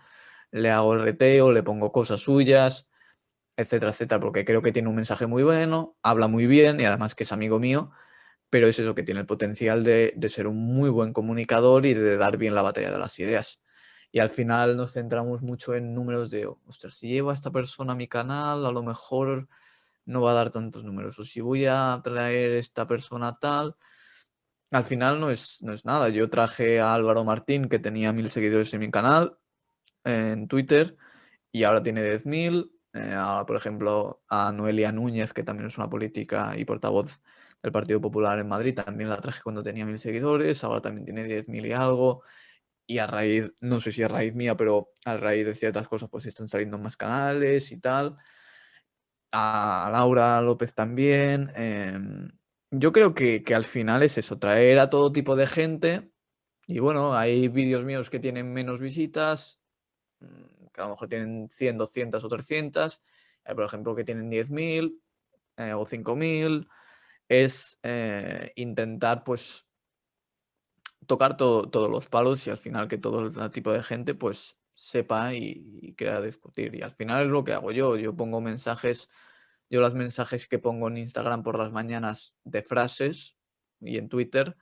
Speaker 3: le hago el reteo, le pongo cosas suyas, etcétera, etcétera, porque creo que tiene un mensaje muy bueno, habla muy bien y además que es amigo mío, pero es eso, que tiene el potencial de ser un muy buen comunicador y de dar bien la batalla de las ideas. Y al final nos centramos mucho en números de, ostras, si llevo a esta persona a mi canal, a lo mejor no va a dar tantos números, o si voy a traer esta persona tal, al final no es nada. Yo traje a Álvaro Martín, que tenía 1000 seguidores en mi canal, en Twitter, y ahora tiene 10.000. Ahora, por ejemplo, a Noelia Núñez, que también es una política y portavoz del Partido Popular en Madrid, también la traje cuando tenía 1000 seguidores, ahora también tiene 10.000 y algo. Y a raíz, no sé si a raíz mía, pero a raíz de ciertas cosas, pues están saliendo más canales y tal. A Laura López también. Yo creo que al final es eso, traer a todo tipo de gente. Y bueno, hay vídeos míos que tienen menos visitas, que a lo mejor tienen 100, 200 o 300, por ejemplo, que tienen 10.000 o 5.000, es intentar pues tocar todos los palos y al final que todo el tipo de gente pues sepa y quiera discutir. Y al final es lo que hago yo pongo mensajes, yo los mensajes que pongo en Instagram por las mañanas de frases y en Twitter,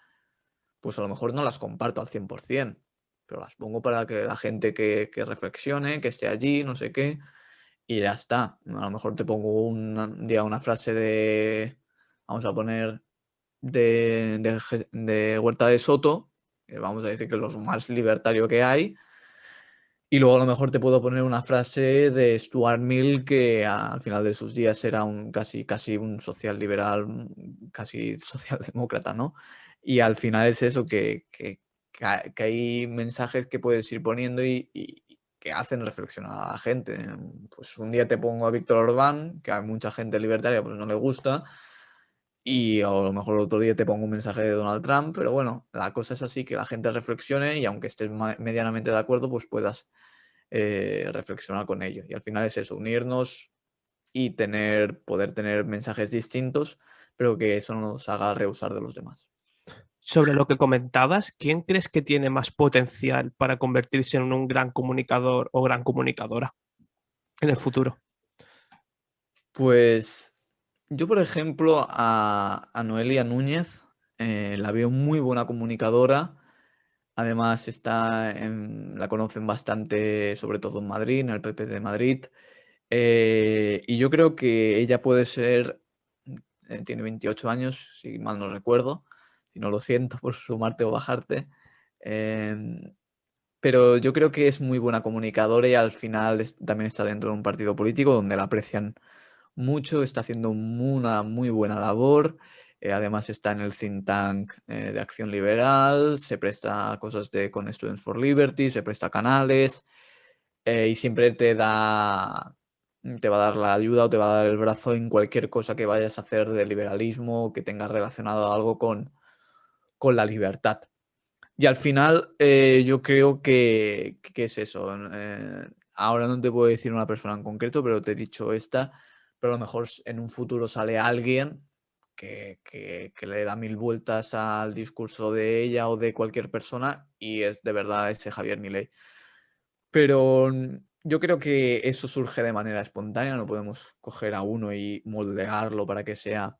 Speaker 3: pues a lo mejor no las comparto al 100%, pero las pongo para que la gente que reflexione, que esté allí, no sé qué, y ya está. A lo mejor te pongo un día una frase de, vamos a poner, de Huerta de Soto, que vamos a decir que es lo más libertario que hay, y luego a lo mejor te puedo poner una frase de Stuart Mill, que al final de sus días era casi un social liberal, casi socialdemócrata, ¿no? Y al final es eso, que hay mensajes que puedes ir poniendo y que hacen reflexionar a la gente. Pues un día te pongo a Víctor Orbán, que a mucha gente libertaria pues no le gusta, y a lo mejor otro día te pongo un mensaje de Donald Trump, pero bueno, la cosa es así, que la gente reflexione y aunque estés medianamente de acuerdo, pues puedas reflexionar con ello. Y al final es eso, unirnos y poder tener mensajes distintos, pero que eso no nos haga rehusar de los demás.
Speaker 2: Sobre lo que comentabas, ¿quién crees que tiene más potencial para convertirse en un gran comunicador o gran comunicadora en el futuro?
Speaker 3: Pues yo, por ejemplo, a Noelia Núñez la veo muy buena comunicadora. Además, la conocen bastante, sobre todo en Madrid, en el PP de Madrid. Y yo creo que ella puede ser, tiene 28 años, si mal no recuerdo, si no lo siento por sumarte o bajarte. em, pero yo creo que es muy buena comunicadora y al final también está dentro de un partido político donde la aprecian mucho, está haciendo una muy buena labor. Además está en el think tank de Acción Liberal, se presta a cosas con Students for Liberty, se presta a canales y siempre te va a dar la ayuda o te va a dar el brazo en cualquier cosa que vayas a hacer de liberalismo que tenga relacionado algo con la libertad. Y al final yo creo que es eso. Ahora no te puedo decir una persona en concreto, pero te he dicho esta, pero a lo mejor en un futuro sale alguien que le da 1000 vueltas al discurso de ella o de cualquier persona y es de verdad ese Javier Milei. Pero yo creo que eso surge de manera espontánea, no podemos coger a uno y moldearlo para que sea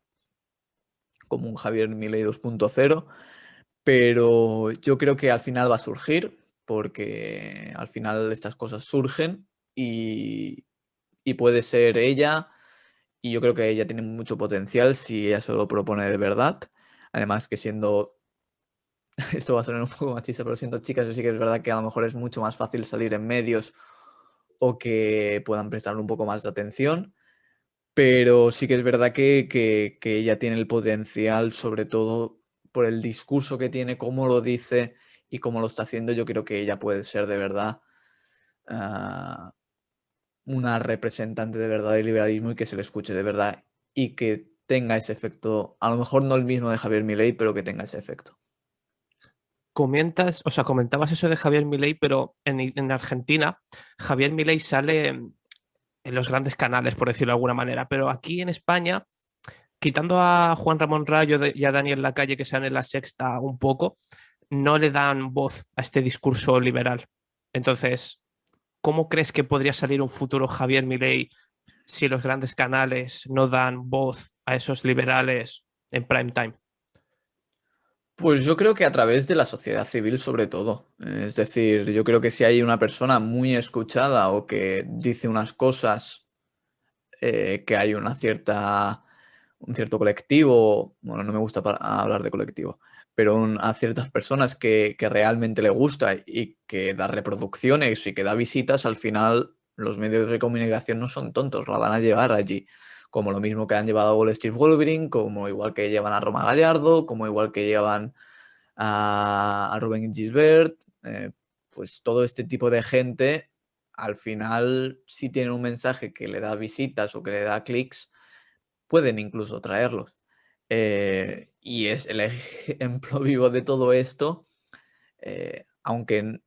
Speaker 3: como un Javier Milei 2.0, pero yo creo que al final va a surgir, porque al final estas cosas surgen y puede ser ella, y yo creo que ella tiene mucho potencial si ella se lo propone de verdad. Además que siendo, esto va a sonar un poco machista, pero siendo chicas, yo sí que es verdad que a lo mejor es mucho más fácil salir en medios o que puedan prestarle un poco más de atención. Pero sí que es verdad que ella tiene el potencial, sobre todo por el discurso que tiene, cómo lo dice y cómo lo está haciendo. Yo creo que ella puede ser de verdad una representante de verdad del liberalismo y que se le escuche de verdad y que tenga ese efecto, a lo mejor no el mismo de Javier Milei, pero que tenga ese efecto.
Speaker 2: Comentabas eso de Javier Milei, pero en Argentina Javier Milei sale en los grandes canales, por decirlo de alguna manera, pero aquí en España, quitando a Juan Ramón Rayo y a Daniel Lacalle, que sean en La Sexta un poco, no le dan voz a este discurso liberal. Entonces, ¿cómo crees que podría salir un futuro Javier Milei si los grandes canales no dan voz a esos liberales en prime time?
Speaker 3: Pues yo creo que a través de la sociedad civil sobre todo. Es decir, yo creo que si hay una persona muy escuchada o que dice unas cosas, que hay un cierto colectivo, bueno, no me gusta hablar de colectivo, pero a ciertas personas que realmente le gusta y que da reproducciones y que da visitas, al final los medios de comunicación no son tontos, la van a llevar allí. Como lo mismo que han llevado a Wall Street Wolverine, como igual que llevan a Roma Gallardo, como igual que llevan a Rubén Gisbert, pues todo este tipo de gente, al final, si tienen un mensaje que le da visitas o que le da clics, pueden incluso traerlos. Y es el ejemplo vivo de todo esto, aunque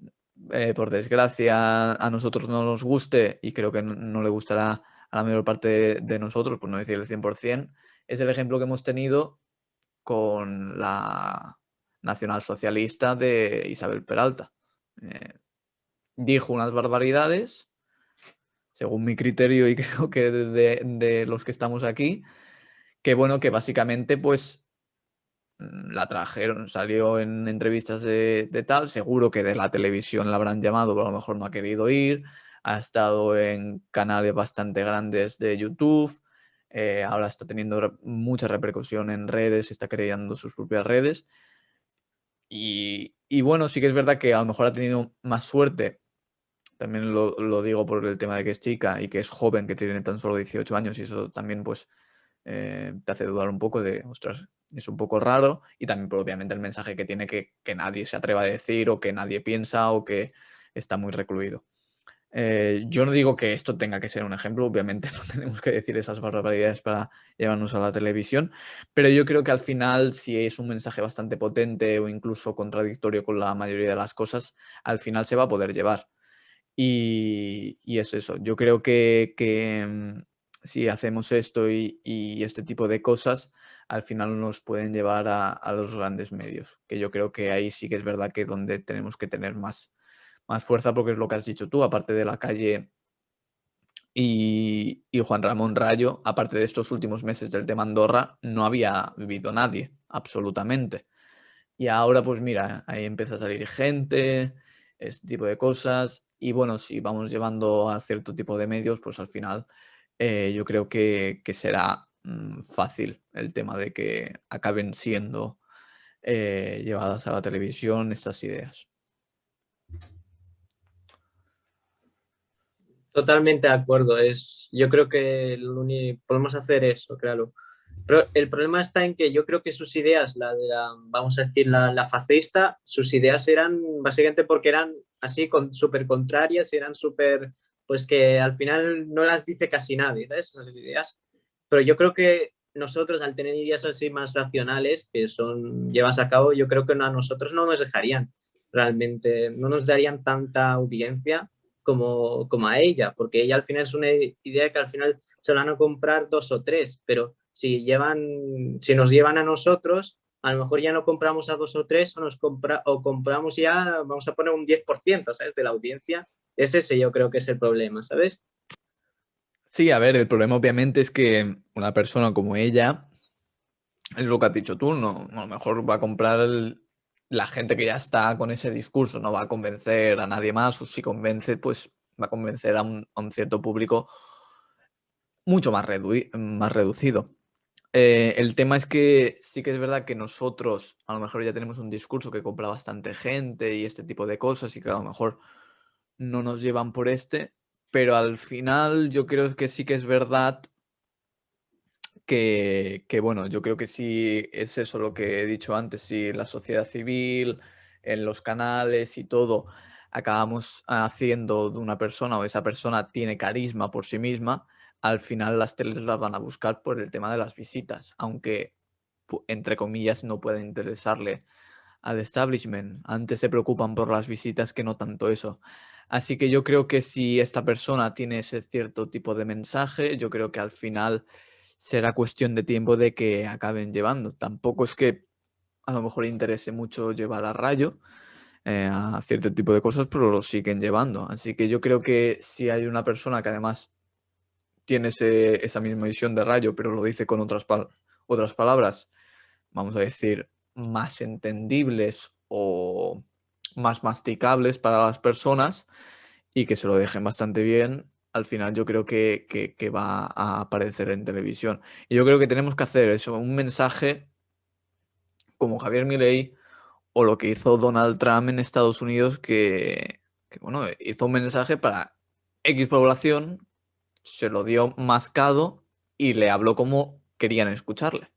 Speaker 3: por desgracia a nosotros no nos guste y creo que no le gustará a la mayor parte de nosotros, por no decir el 100%, es el ejemplo que hemos tenido con la nacionalsocialista de Isabel Peralta. Dijo unas barbaridades, según mi criterio y creo que de los que estamos aquí, que bueno, que básicamente pues la trajeron, salió en entrevistas de tal, seguro que de la televisión la habrán llamado, pero a lo mejor no ha querido ir, ha estado en canales bastante grandes de YouTube, ahora está teniendo mucha repercusión en redes, está creando sus propias redes. Y bueno, sí que es verdad que a lo mejor ha tenido más suerte, también lo digo por el tema de que es chica y que es joven, que tiene tan solo 18 años y eso también pues te hace dudar un poco de, ostras, es un poco raro y también pues, obviamente el mensaje que tiene que nadie se atreva a decir o que nadie piensa o que está muy recluido. Yo no digo que esto tenga que ser un ejemplo, obviamente no tenemos que decir esas barbaridades para llevarnos a la televisión, pero yo creo que al final, si es un mensaje bastante potente o incluso contradictorio con la mayoría de las cosas, al final se va a poder llevar. Y es eso, yo creo que si hacemos esto y este tipo de cosas, al final nos pueden llevar a los grandes medios, que yo creo que ahí sí que es verdad que donde tenemos que tener más fuerza, porque es lo que has dicho tú, aparte de Lacalle y Juan Ramón Rayo, aparte de estos últimos meses del tema Andorra, no había vivido nadie, absolutamente. Y ahora, pues mira, ahí empieza a salir gente, este tipo de cosas. Y bueno, si vamos llevando a cierto tipo de medios, pues al final yo creo que será fácil el tema de que acaben siendo llevadas a la televisión estas ideas.
Speaker 1: Totalmente de acuerdo. Yo creo que podemos hacer eso, claro. Pero el problema está en que yo creo que sus ideas, vamos a decir, la fascista, sus ideas eran básicamente porque eran así súper contrarias, eran súper, pues que al final no las dice casi nadie, ¿sabes? Esas ideas. Pero yo creo que nosotros, al tener ideas así más racionales, que son llevas a cabo, yo creo que a nosotros no nos dejarían realmente, no nos darían tanta audiencia como a ella, porque ella al final es una idea que al final se van a comprar dos o tres, pero si nos llevan a nosotros, a lo mejor ya no compramos a dos o tres o compramos ya, vamos a poner un 10%, ¿sabes? De la audiencia. Es ese yo creo que es el problema, ¿sabes?
Speaker 3: Sí, a ver, el problema obviamente es que una persona como ella, es lo que has dicho tú, no, a lo mejor va a comprar la gente que ya está con ese discurso, no va a convencer a nadie más, o si convence, pues va a convencer a un cierto público mucho más reducido. El tema es que sí que es verdad que nosotros a lo mejor ya tenemos un discurso que compra bastante gente y este tipo de cosas y que a lo mejor no nos llevan por pero al final yo creo que sí que es verdad que, bueno, yo creo que sí es eso lo que he dicho antes, si la sociedad civil, en los canales y todo, acabamos haciendo de una persona o esa persona tiene carisma por sí misma, al final las teles las van a buscar por el tema de las visitas, aunque entre comillas no puede interesarle al establishment. Antes se preocupan por las visitas que no tanto eso. Así que yo creo que si esta persona tiene ese cierto tipo de mensaje, yo creo que al final será cuestión de tiempo de que acaben llevando. Tampoco es que a lo mejor interese mucho llevar a Rayo a cierto tipo de cosas, pero lo siguen llevando. Así que yo creo que si hay una persona que además tiene esa misma visión de Rayo, pero lo dice con otras palabras, vamos a decir, más entendibles o más masticables para las personas y que se lo dejen bastante bien, al final yo creo que va a aparecer en televisión. Y yo creo que tenemos que hacer eso, un mensaje como Javier Milei o lo que hizo Donald Trump en Estados Unidos, bueno, hizo un mensaje para X población, se lo dio mascado y le habló como querían escucharle.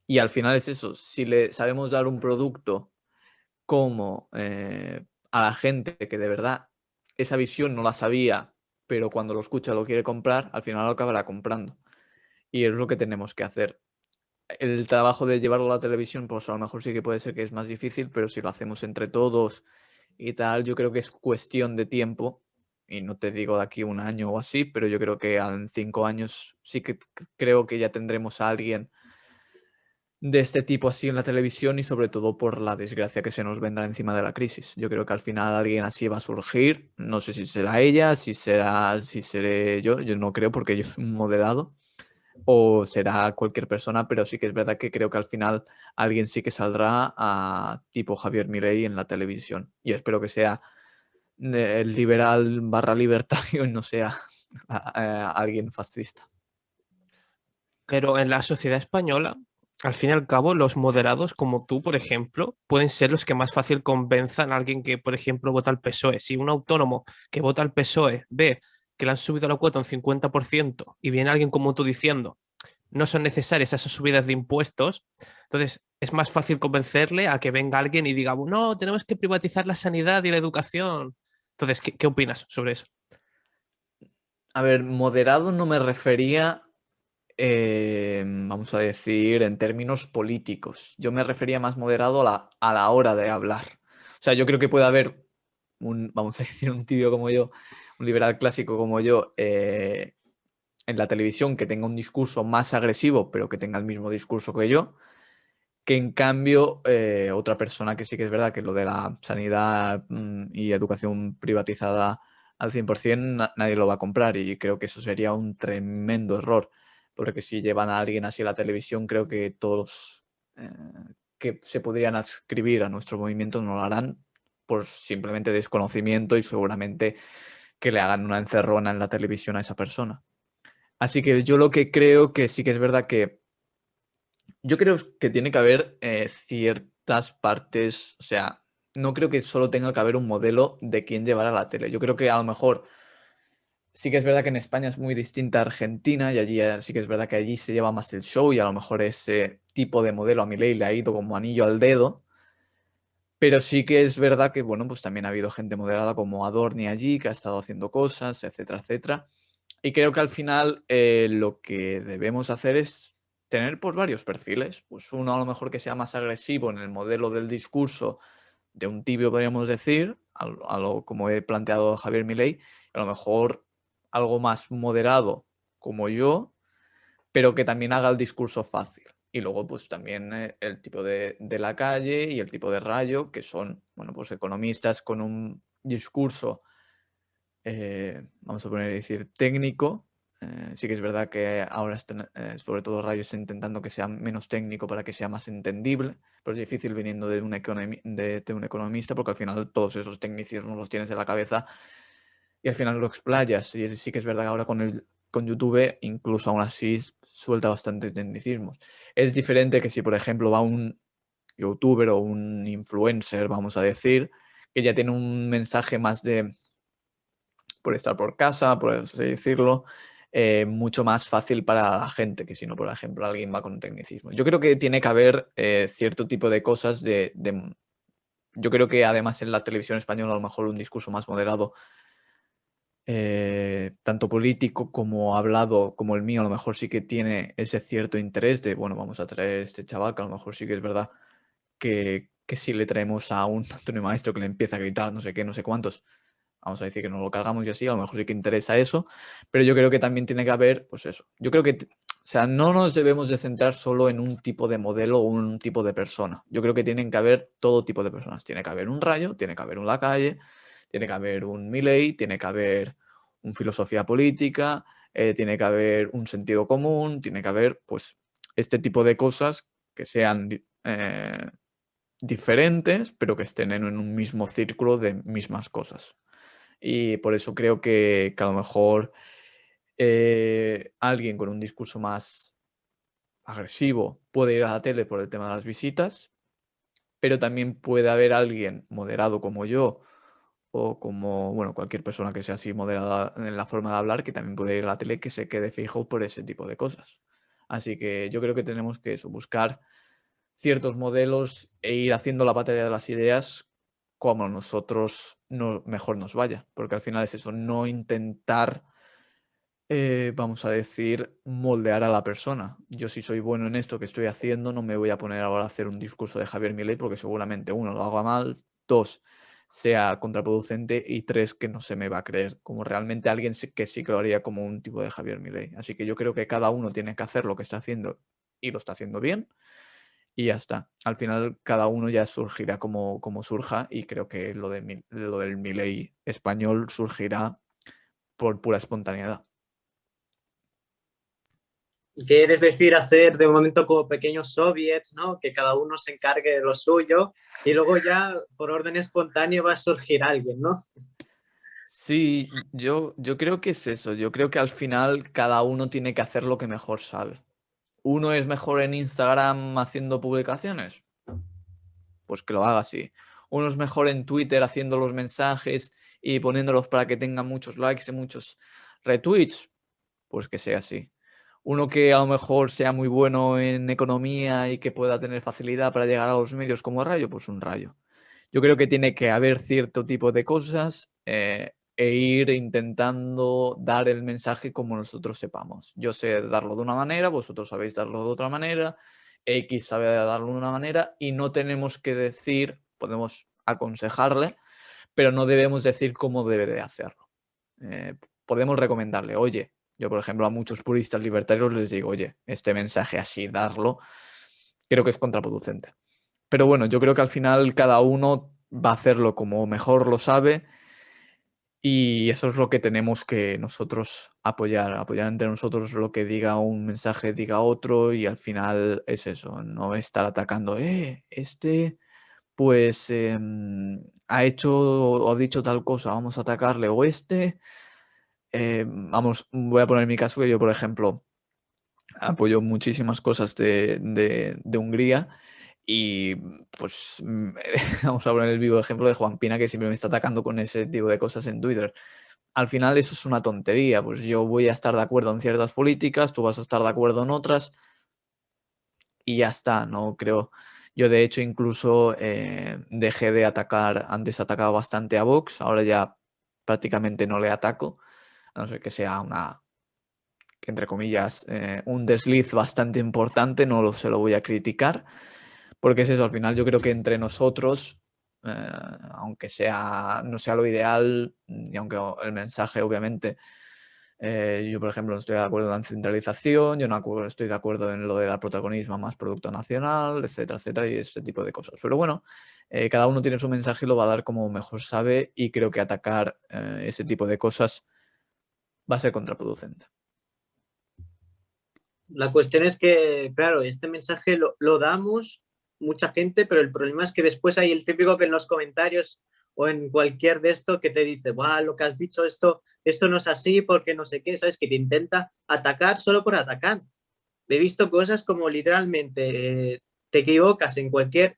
Speaker 3: Y al final es eso, si le sabemos dar un producto como a la gente que de verdad esa visión no la sabía, pero cuando lo escucha lo quiere comprar, al final lo acabará comprando. Y es lo que tenemos que hacer. El trabajo de llevarlo a la televisión, pues a lo mejor sí que puede ser que es más difícil, pero si lo hacemos entre todos y tal, yo creo que es cuestión de tiempo. Y no te digo de aquí un año o así, pero yo creo que en 5 años sí que creo que ya tendremos a alguien de este tipo así en la televisión y sobre todo por la desgracia que se nos vendrá encima de la crisis. Yo creo que al final alguien así va a surgir, no sé si será ella, si seré yo no creo porque yo soy un moderado, o será cualquier persona, pero sí que es verdad que creo que al final alguien sí que saldrá a tipo Javier Milei en la televisión y espero que sea el liberal barra libertario y no sea alguien fascista.
Speaker 2: Pero en la sociedad española, al fin y al cabo, los moderados como tú, por ejemplo, pueden ser los que más fácil convenzan a alguien que, por ejemplo, vota al PSOE. Si un autónomo que vota al PSOE ve que le han subido la cuota un 50% y viene alguien como tú diciendo no son necesarias esas subidas de impuestos, entonces es más fácil convencerle a que venga alguien y diga, no, tenemos que privatizar la sanidad y la educación. Entonces, ¿qué opinas sobre eso?
Speaker 3: A ver, moderado no me refería vamos a decir, en términos políticos. Yo me refería más moderado a la hora de hablar. O sea, yo creo que puede haber vamos a decir, un tibio como yo, un liberal clásico como yo, en la televisión que tenga un discurso más agresivo, pero que tenga el mismo discurso que yo, que en cambio otra persona que sí que es verdad que lo de la sanidad y educación privatizada al 100% nadie lo va a comprar y creo que eso sería un tremendo error, porque si llevan a alguien así a la televisión, creo que todos que se podrían adscribir a nuestro movimiento no lo harán por simplemente desconocimiento y seguramente que le hagan una encerrona en la televisión a esa persona. Así que yo lo que creo que sí que es verdad que yo creo que tiene que haber ciertas partes, o sea, no creo que solo tenga que haber un modelo de quién llevar a la tele. Yo creo que a lo mejor sí que es verdad que en España es muy distinta a Argentina y allí sí que es verdad que allí se lleva más el show y a lo mejor ese tipo de modelo a Milei le ha ido como anillo al dedo. Pero sí que es verdad que, bueno, pues también ha habido gente moderada como Adorni allí que ha estado haciendo cosas, etcétera, etcétera. Y creo que al final lo que debemos hacer es tener pues varios perfiles. Pues uno a lo mejor que sea más agresivo en el modelo del discurso de un tibio, podríamos decir, a lo como he planteado Javier Milei, a lo mejor algo más moderado como yo, pero que también haga el discurso fácil. Y luego, pues también el tipo de la calle y el tipo de Rayo, que son, bueno, pues economistas con un discurso vamos a poner decir técnico. Sí que es verdad que ahora están, sobre todo Rayo está intentando que sea menos técnico para que sea más entendible, pero es difícil viniendo de un economista porque al final todos esos tecnicismos los tienes en la cabeza y al final lo explayas. Y sí que es verdad que ahora con YouTube incluso aún así suelta bastante tecnicismos. Es diferente que si, por ejemplo, va un youtuber o un influencer, vamos a decir, que ya tiene un mensaje más de por estar por casa, por así decirlo, mucho más fácil para la gente que si no, por ejemplo, alguien va con un tecnicismo. Yo creo que tiene que haber cierto tipo de cosas yo creo que además en la televisión española a lo mejor un discurso más moderado, tanto político como hablado como el mío, a lo mejor sí que tiene ese cierto interés de, bueno, vamos a traer a este chaval, que a lo mejor sí que es verdad que si le traemos a un Antonio Maestro que le empieza a gritar no sé qué, no sé cuántos, vamos a decir que nos lo cargamos y así, a lo mejor sí que interesa eso, pero yo creo que también tiene que haber, pues eso, yo creo que, o sea, no nos debemos de centrar solo en un tipo de modelo o un tipo de persona, yo creo que tienen que haber todo tipo de personas, tiene que haber un Rayo, tiene que haber un Lacalle, tiene que haber un Milei, tiene que haber una filosofía política, tiene que haber un sentido común, tiene que haber, pues, este tipo de cosas que sean diferentes, pero que estén en un mismo círculo de mismas cosas. Y por eso creo que a lo mejor alguien con un discurso más agresivo puede ir a la tele por el tema de las visitas, pero también puede haber alguien moderado como yo o como, bueno, cualquier persona que sea así moderada en la forma de hablar, que también puede ir a la tele que se quede fijo por ese tipo de cosas. Así que yo creo que tenemos que eso, buscar ciertos modelos e ir haciendo la batalla de las ideas como nosotros mejor nos vaya, porque al final es eso, no intentar, vamos a decir, moldear a la persona. Yo si soy bueno en esto que estoy haciendo, no me voy a poner ahora a hacer un discurso de Javier Milei porque seguramente uno, lo haga mal, dos, sea contraproducente y tres, que no se me va a creer, como realmente alguien que sí que lo haría como un tipo de Javier Milei. Así que yo creo que cada uno tiene que hacer lo que está haciendo y lo está haciendo bien y ya está. Al final cada uno ya surgirá como surja y creo que lo del Milei español surgirá por pura espontaneidad.
Speaker 1: ¿Quieres decir hacer de momento como pequeños soviets, ¿no? Que cada uno se encargue de lo suyo y luego ya por orden espontáneo va a surgir alguien, ¿no?
Speaker 3: Sí, yo creo que es eso. Yo creo que al final cada uno tiene que hacer lo que mejor sabe. ¿Uno es mejor en Instagram haciendo publicaciones? Pues que lo haga así. Uno es mejor en Twitter haciendo los mensajes y poniéndolos para que tengan muchos likes y muchos retweets. Pues que sea así. Uno que a lo mejor sea muy bueno en economía y que pueda tener facilidad para llegar a los medios como Rayo, pues un Rayo. Yo creo que tiene que haber cierto tipo de cosas e ir intentando dar el mensaje como nosotros sepamos. Yo sé darlo de una manera, vosotros sabéis darlo de otra manera, X sabe darlo de una manera y no tenemos que decir, podemos aconsejarle, pero no debemos decir cómo debe de hacerlo. Podemos recomendarle, oye, yo por ejemplo a muchos puristas libertarios les digo, oye, este mensaje así darlo, creo que es contraproducente. Pero bueno, yo creo que al final cada uno va a hacerlo como mejor lo sabe y eso es lo que tenemos que nosotros apoyar entre nosotros lo que diga un mensaje, diga otro y al final es eso, no estar atacando, este pues ha hecho o ha dicho tal cosa, vamos a atacarle o vamos, voy a poner mi caso que yo, por ejemplo, apoyo muchísimas cosas de Hungría y pues vamos a poner el vivo ejemplo de Juan Pina que siempre me está atacando con ese tipo de cosas en Twitter. Al final eso es una tontería, pues yo voy a estar de acuerdo en ciertas políticas, tú vas a estar de acuerdo en otras y ya está, no creo. Yo de hecho incluso dejé de atacar, antes atacaba bastante a Vox, ahora ya prácticamente no le ataco, a no ser que sea que entre comillas, un desliz bastante importante, se lo voy a criticar, porque es eso, al final yo creo que entre nosotros, aunque no sea lo ideal, y aunque el mensaje obviamente, yo por ejemplo no estoy de acuerdo en la centralización, yo no estoy de acuerdo en lo de dar protagonismo a más producto nacional, etcétera, y este tipo de cosas. Pero bueno, cada uno tiene su mensaje y lo va a dar como mejor sabe y creo que atacar ese tipo de cosas va a ser contraproducente.
Speaker 1: La cuestión es que, claro, este mensaje lo damos mucha gente, pero el problema es que después hay el típico que en los comentarios o en cualquier de esto que te dice, "Buah, lo que has dicho, esto no es así porque no sé qué", ¿sabes? Que te intenta atacar solo por atacar. He visto cosas como literalmente te equivocas en cualquier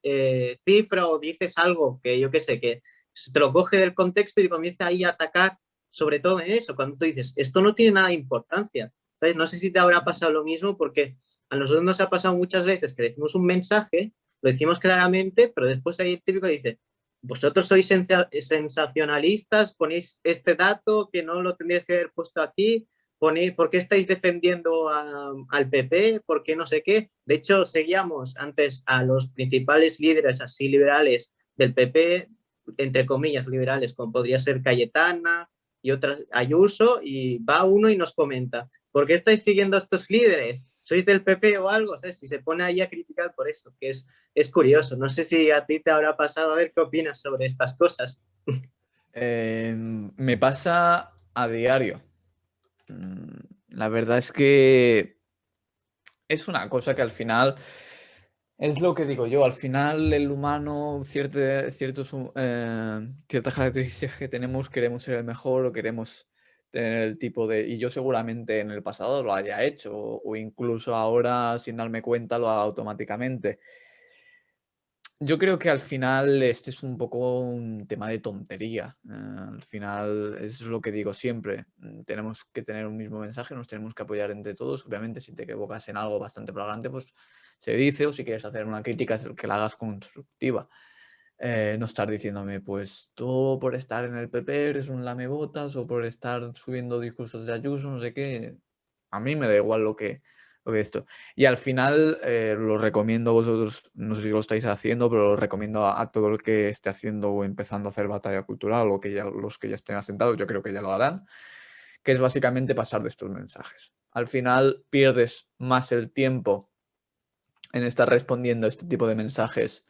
Speaker 1: cifra o dices algo que yo qué sé, que te lo coge del contexto y comienza ahí a atacar sobre todo en eso, cuando tú dices, esto no tiene nada de importancia, ¿sabes? No sé si te habrá pasado lo mismo porque a nosotros nos ha pasado muchas veces que decimos un mensaje, lo decimos claramente, pero después hay el típico que dice, vosotros sois sensacionalistas, ponéis este dato que no lo tendríais que haber puesto aquí, ¿por qué estáis defendiendo al PP? ¿Por qué no sé qué? De hecho, seguíamos antes a los principales líderes así liberales del PP, entre comillas liberales, como podría ser Cayetana y otras, Ayuso, y va uno y nos comenta, ¿por qué estáis siguiendo a estos líderes? ¿Sois del PP o algo? ¿Sabes? Si se pone ahí a criticar por eso, que es curioso. No sé si a ti te habrá pasado, a ver qué opinas sobre estas cosas.
Speaker 3: Me pasa a diario. La verdad es que es una cosa que al final, es lo que digo yo, al final el humano, ciertas características que tenemos, queremos ser el mejor o queremos tener el tipo de... Y yo seguramente en el pasado lo haya hecho o incluso ahora sin darme cuenta lo haga automáticamente. Yo creo que al final este es un poco un tema de tontería. Al final es lo que digo siempre. Tenemos que tener un mismo mensaje, nos tenemos que apoyar entre todos. Obviamente, si te equivocas en algo bastante flagrante, pues se dice, o si quieres hacer una crítica, es que la hagas constructiva. No estar diciéndome, pues tú por estar en el PP eres un lamebotas o por estar subiendo discursos de Ayuso, no sé qué. A mí me da igual lo que esto. Y al final lo recomiendo a vosotros, no sé si lo estáis haciendo, pero lo recomiendo a todo el que esté haciendo o empezando a hacer batalla cultural o que ya, los que ya estén asentados, yo creo que ya lo harán, que es básicamente pasar de estos mensajes. Al final pierdes más el tiempo en estar respondiendo a este tipo de mensajes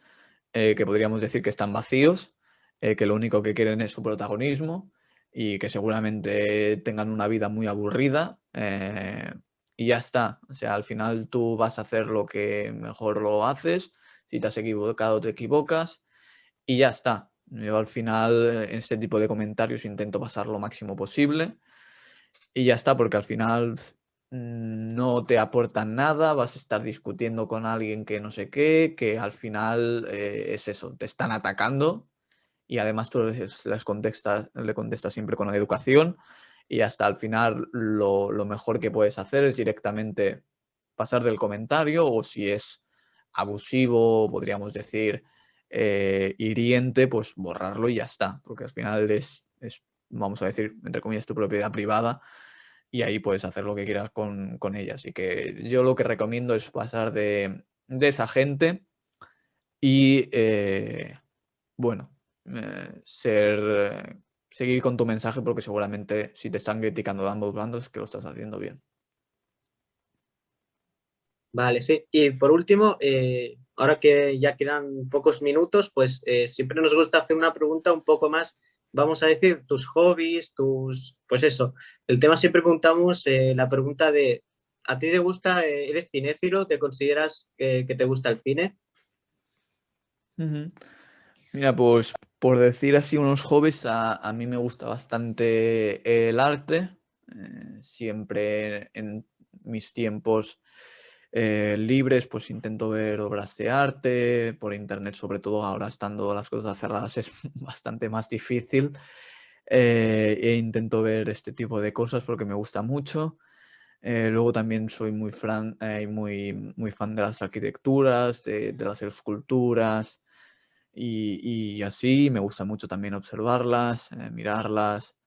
Speaker 3: que podríamos decir que están vacíos, que lo único que quieren es su protagonismo y que seguramente tengan una vida muy aburrida y ya está. O sea, al final tú vas a hacer lo que mejor lo haces, si te has equivocado te equivocas y ya está. Yo al final en este tipo de comentarios intento pasar lo máximo posible y ya está, porque al final no te aportan nada, vas a estar discutiendo con alguien que no sé qué, que al final es eso, te están atacando y además tú le contestas siempre con educación y hasta al final lo mejor que puedes hacer es directamente pasar del comentario o si es abusivo, podríamos decir, hiriente, pues borrarlo y ya está, porque al final es, vamos a decir, entre comillas, tu propiedad privada y ahí puedes hacer lo que quieras con ella. Así que yo lo que recomiendo es pasar de esa gente y, bueno, seguir con tu mensaje porque seguramente si te están criticando de ambos bandos es que lo estás haciendo bien.
Speaker 1: Vale, sí. Y por último, ahora que ya quedan pocos minutos, pues siempre nos gusta hacer una pregunta un poco más, vamos a decir, tus hobbies, pues eso. El tema siempre preguntamos la pregunta de, ¿a ti te gusta, eres cinéfilo? ¿Te consideras que te gusta el cine?
Speaker 3: Ujú. Mira, pues por decir así unos hobbies, a mí me gusta bastante el arte. Siempre en mis tiempos libres, pues intento ver obras de arte, por internet sobre todo, ahora estando las cosas cerradas es bastante más difícil. E intento ver este tipo de cosas porque me gusta mucho. Luego también soy muy fan de las arquitecturas, de las esculturas y así. Me gusta mucho también observarlas, mirarlas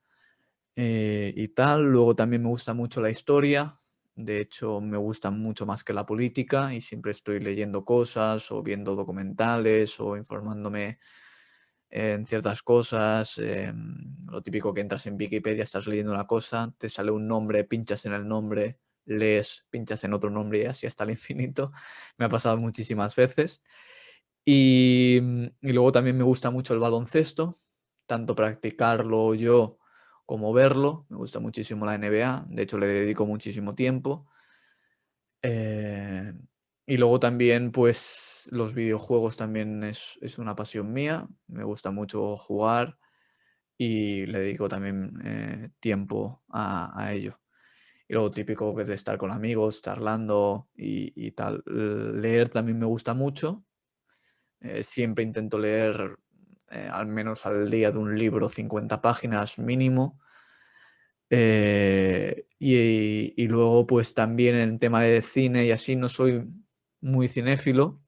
Speaker 3: y tal. Luego también me gusta mucho la historia. De hecho, me gusta mucho más que la política y siempre estoy leyendo cosas o viendo documentales o informándome en ciertas cosas. Lo típico que entras en Wikipedia, estás leyendo una cosa, te sale un nombre, pinchas en el nombre, lees, pinchas en otro nombre y así hasta el infinito. Me ha pasado muchísimas veces. Y luego también me gusta mucho el baloncesto, tanto practicarlo yo como verlo. Me gusta muchísimo la NBA, de hecho le dedico muchísimo tiempo. Eh, Y luego también, pues, los videojuegos también es una pasión mía. Me gusta mucho jugar y le dedico también tiempo a ello. Y luego típico que de estar con amigos, charlando y tal. Leer también me gusta mucho. Siempre intento leer al menos al día de un libro 50 páginas mínimo. Y luego, pues también en tema de cine y así, no soy muy cinéfilo.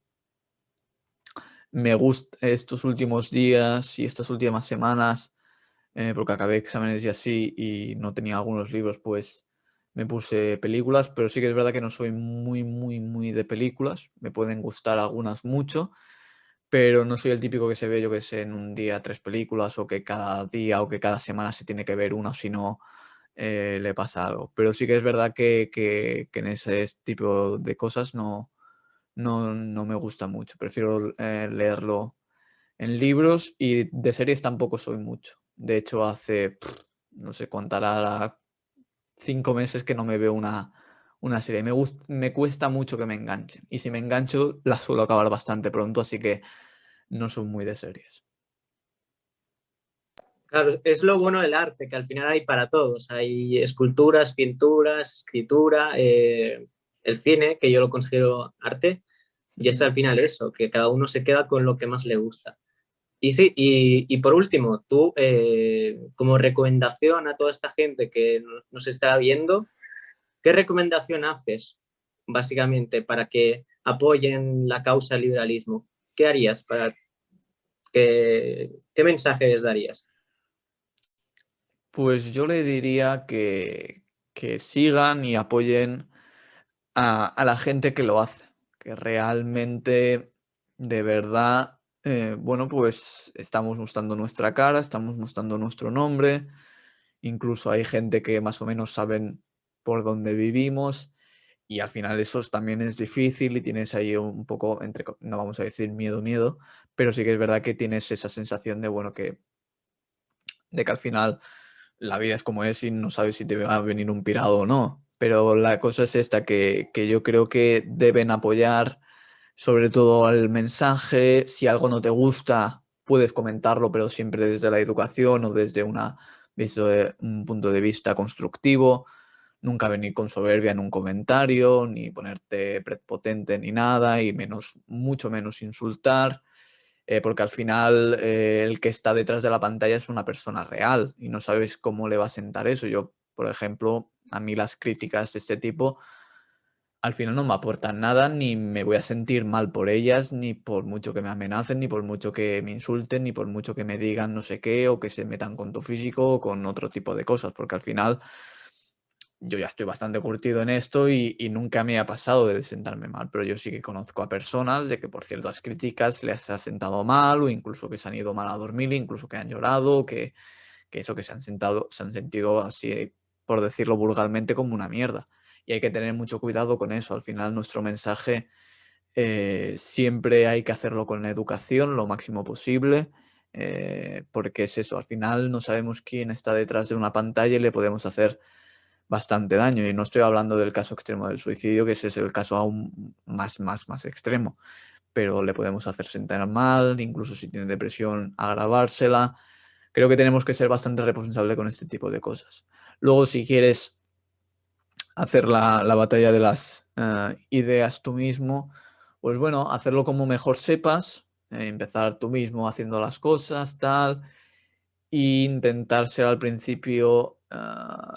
Speaker 3: Me gusta estos últimos días y estas últimas semanas, porque acabé exámenes y así y no tenía algunos libros, pues me puse películas, pero sí que es verdad que no soy muy de películas. Me pueden gustar algunas mucho, pero no soy el típico que se ve, yo que sé, en un día 3 películas o que cada día o que cada semana se tiene que ver una, si no le pasa algo. Pero sí que es verdad que en ese tipo de cosas no me gusta mucho. Prefiero leerlo en libros y de series tampoco soy mucho. De hecho, hace, no sé, contará 5 meses que no me veo una serie. Me cuesta mucho que me enganchen. Y si me engancho, la suelo acabar bastante pronto, así que no soy muy de series.
Speaker 1: Claro, es lo bueno del arte, que al final hay para todos. Hay esculturas, pinturas, escritura, el cine, que yo lo considero arte, y es al final eso, que cada uno se queda con lo que más le gusta. Y sí, y por último, tú, como recomendación a toda esta gente que nos está viendo, ¿qué recomendación haces, básicamente, para que apoyen la causa del liberalismo? ¿Qué harías para qué mensaje les darías?
Speaker 3: Pues yo le diría que sigan y apoyen a la gente que lo hace, que realmente, de verdad, bueno, pues estamos mostrando nuestra cara, estamos mostrando nuestro nombre, incluso hay gente que más o menos saben por dónde vivimos y al final eso también es difícil y tienes ahí un poco, no vamos a decir miedo, pero sí que es verdad que tienes esa sensación de, bueno, de que al final la vida es como es y no sabes si te va a venir un pirado o no. Pero la cosa es esta, que yo creo que deben apoyar sobre todo el mensaje. Si algo no te gusta, puedes comentarlo, pero siempre desde la educación o desde un punto de vista constructivo. Nunca venir con soberbia en un comentario, ni ponerte prepotente ni nada, y mucho menos insultar, porque al final el que está detrás de la pantalla es una persona real y no sabes cómo le va a sentar eso. Yo, por ejemplo, a mí las críticas de este tipo al final no me aportan nada, ni me voy a sentir mal por ellas, ni por mucho que me amenacen, ni por mucho que me insulten, ni por mucho que me digan no sé qué, o que se metan con tu físico o con otro tipo de cosas, porque al final yo ya estoy bastante curtido en esto y nunca me ha pasado de sentarme mal, pero yo sí que conozco a personas de que por ciertas críticas les ha sentado mal o incluso que se han ido mal a dormir, incluso que han llorado, que eso que se han sentido así, por decirlo vulgarmente, como una mierda. Y hay que tener mucho cuidado con eso. Al final nuestro mensaje siempre hay que hacerlo con la educación lo máximo posible, porque es eso, al final no sabemos quién está detrás de una pantalla y le podemos hacer bastante daño. Y no estoy hablando del caso extremo del suicidio, que ese es el caso aún más extremo, pero le podemos hacer sentir mal, incluso si tiene depresión, agravársela. Creo que tenemos que ser bastante responsables con este tipo de cosas. Luego, si quieres hacer la batalla de las ideas tú mismo, pues bueno, hacerlo como mejor sepas, empezar tú mismo haciendo las cosas, tal, e intentar ser al principio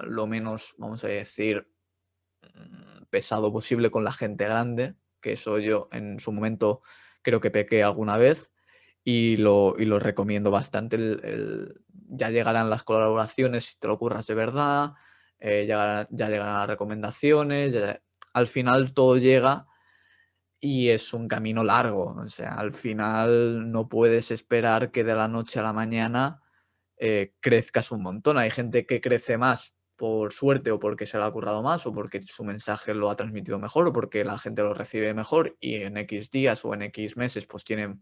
Speaker 3: lo menos, vamos a decir, pesado posible con la gente grande, que eso yo en su momento creo que pequé alguna vez y lo recomiendo bastante. Ya llegarán las colaboraciones si te lo curras de verdad, ya llegarán las recomendaciones, al final todo llega y es un camino largo. O sea, al final no puedes esperar que de la noche a la mañana crezcas un montón. Hay gente que crece más por suerte o porque se lo ha currado más o porque su mensaje lo ha transmitido mejor o porque la gente lo recibe mejor y en X días o en X meses pues tienen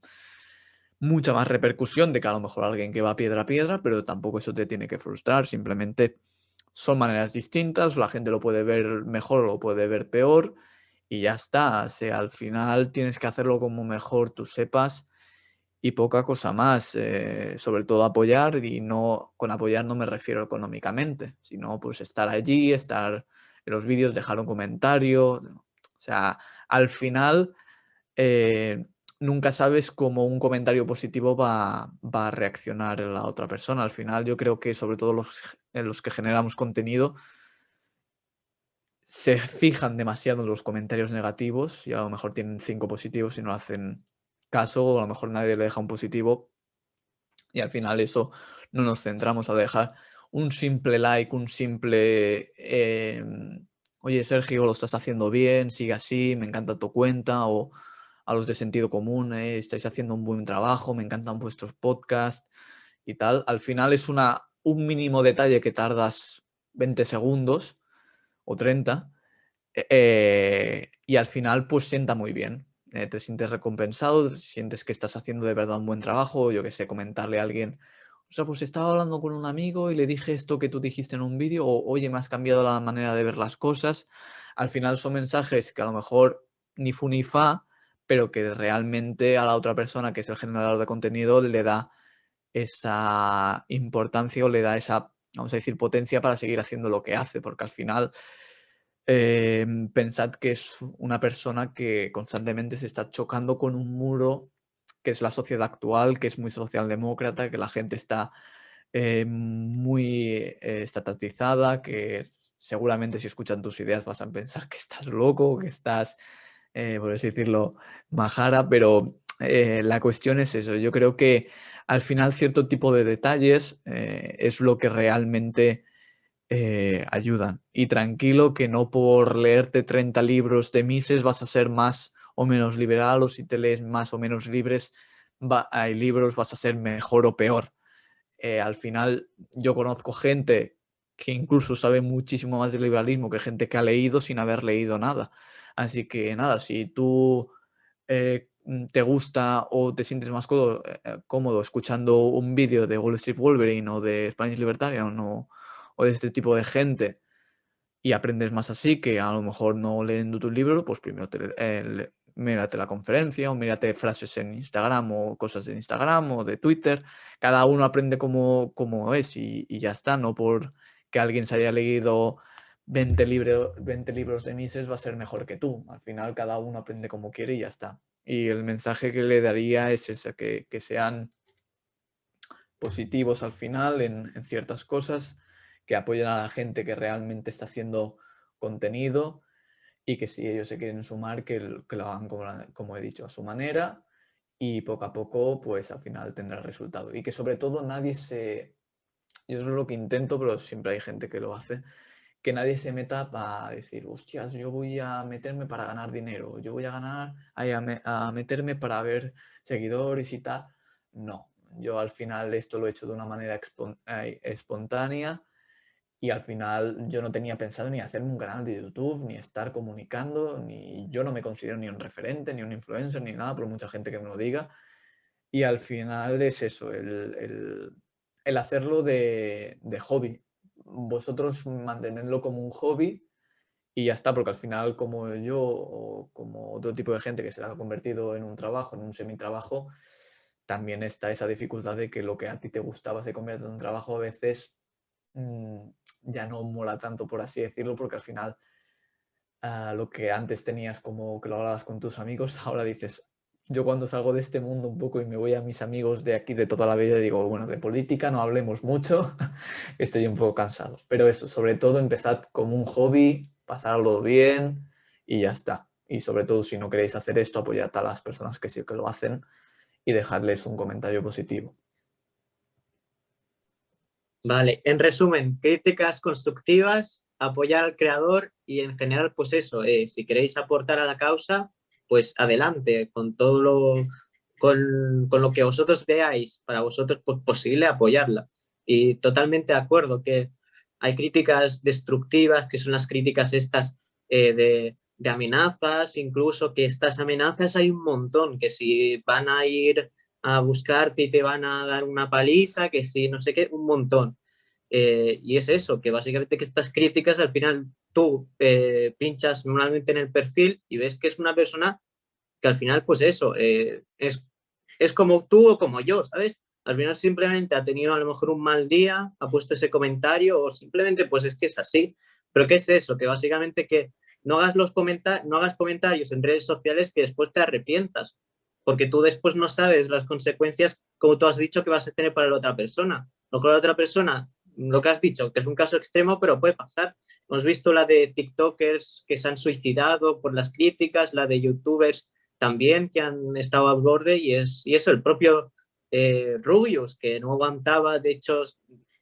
Speaker 3: mucha más repercusión de que a lo mejor alguien que va piedra a piedra, pero tampoco eso te tiene que frustrar. Simplemente son maneras distintas, la gente lo puede ver mejor o lo puede ver peor ya está. O sea, al final tienes que hacerlo como mejor tú sepas y poca cosa más. Sobre todo apoyar, y no, con apoyar no me refiero económicamente, sino pues estar allí, estar en los vídeos, dejar un comentario. O sea, al final nunca sabes cómo un comentario positivo va a reaccionar la otra persona. Al final yo creo que sobre todo los que generamos contenido se fijan demasiado en los comentarios negativos y a lo mejor tienen 5 positivos y no hacen caso, o a lo mejor nadie le deja un positivo y al final eso no nos centramos a dejar un simple like, un simple oye Sergio, lo estás haciendo bien, sigue así, me encanta tu cuenta, o a los de sentido común, estáis haciendo un buen trabajo, me encantan vuestros podcasts y tal. Al final es un mínimo detalle que tardas 20 segundos o 30 y al final pues sienta muy bien. Te sientes recompensado, sientes que estás haciendo de verdad un buen trabajo. Yo que sé, comentarle a alguien, o sea, pues estaba hablando con un amigo y le dije esto que tú dijiste en un vídeo, o oye, me has cambiado la manera de ver las cosas. Al final son mensajes que a lo mejor ni fu ni fa, pero que realmente a la otra persona, que es el generador de contenido, le da esa importancia o le da esa, vamos a decir, potencia para seguir haciendo lo que hace, porque al final pensad que es una persona que constantemente se está chocando con un muro que es la sociedad actual, que es muy socialdemócrata, que la gente está muy estatizada, que seguramente si escuchan tus ideas vas a pensar que estás loco, que estás, por así decirlo, majara, pero la cuestión es eso. Yo creo que al final cierto tipo de detalles es lo que realmente ayudan. Y tranquilo que no por leerte 30 libros de Mises vas a ser más o menos liberal, o si te lees más o menos hay libros vas a ser mejor o peor. Al final yo conozco gente que incluso sabe muchísimo más de liberalismo que gente que ha leído sin haber leído nada. Así que nada, si tú te gusta o te sientes más cómodo escuchando un vídeo de Wall Street Wolverine o de Spanish Libertarian o de este tipo de gente y aprendes más así, que a lo mejor no leyendo tu libro, pues primero mírate la conferencia o mírate frases en Instagram o cosas de Instagram o de Twitter. Cada uno aprende como es y ya está, no por que alguien se haya leído 20 libros de Mises va a ser mejor que tú. Al final cada uno aprende como quiere y ya está. Y el mensaje que le daría es ese, que sean positivos al final en ciertas cosas, que apoyen a la gente que realmente está haciendo contenido y que si ellos se quieren sumar, que lo hagan como he dicho, a su manera, y poco a poco, pues al final tendrá el resultado. Y que sobre todo yo es lo que intento, pero siempre hay gente que lo hace, que nadie se meta para decir, hostias, yo voy a meterme para ganar dinero, yo voy a a meterme para ver seguidores y tal. No, yo al final esto lo he hecho de una manera espontánea y al final yo no tenía pensado ni hacerme un canal de YouTube, ni estar comunicando, ni yo no me considero ni un referente, ni un influencer, ni nada, por mucha gente que me lo diga. Y al final es eso, el hacerlo de hobby. Vosotros mantenedlo como un hobby y ya está, porque al final como yo o como otro tipo de gente que se la ha convertido en un trabajo, en un semitrabajo, también está esa dificultad de que lo que a ti te gustaba se convierte en un trabajo a veces ya no mola tanto, por así decirlo, porque al final lo que antes tenías como que lo hablabas con tus amigos, ahora dices, yo cuando salgo de este mundo un poco y me voy a mis amigos de aquí de toda la vida, digo, bueno, de política no hablemos mucho, estoy un poco cansado. Pero eso, sobre todo empezad como un hobby, pasarlo bien y ya está. Y sobre todo si no queréis hacer esto, apoyad a las personas que sí que lo hacen y dejadles un comentario positivo.
Speaker 1: Vale, en resumen, críticas constructivas, apoyar al creador y en general, pues eso, si queréis aportar a la causa, pues adelante, con lo que vosotros veáis para vosotros pues, posible apoyarla. Y totalmente de acuerdo que hay críticas destructivas, que son las críticas estas de amenazas, incluso que estas amenazas hay un montón, que si van a ir a buscarte y te van a dar una paliza, que si no sé qué, un montón. Y es eso, que básicamente que estas críticas al final tú pinchas normalmente en el perfil y ves que es una persona que al final pues eso, es como tú o como yo, ¿sabes? Al final simplemente ha tenido a lo mejor un mal día, ha puesto ese comentario o simplemente pues es que es así. Pero ¿qué es eso? Que básicamente que no hagas, no hagas comentarios en redes sociales que después te arrepientas, porque tú después no sabes las consecuencias, como tú has dicho, que vas a tener para la otra persona. Lo que la otra persona, lo que has dicho, que es un caso extremo, pero puede pasar. Hemos visto la de TikTokers que se han suicidado por las críticas, la de YouTubers también que han estado al borde y eso, el propio Rubius, que no aguantaba, de hecho,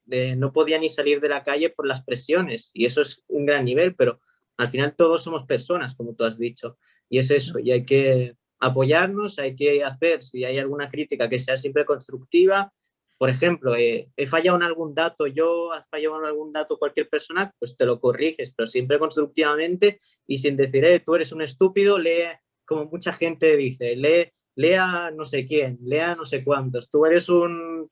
Speaker 1: no podía ni salir de la calle por las presiones y eso es un gran nivel, pero al final todos somos personas, como tú has dicho, y es eso, y hay que apoyarnos, hay que hacer, si hay alguna crítica que sea siempre constructiva. Por ejemplo, he fallado en algún dato, yo has fallado en algún dato cualquier persona, pues te lo corriges, pero siempre constructivamente y sin decir, tú eres un estúpido, lee, como mucha gente dice, lea no sé quién, lea no sé cuántos, tú eres un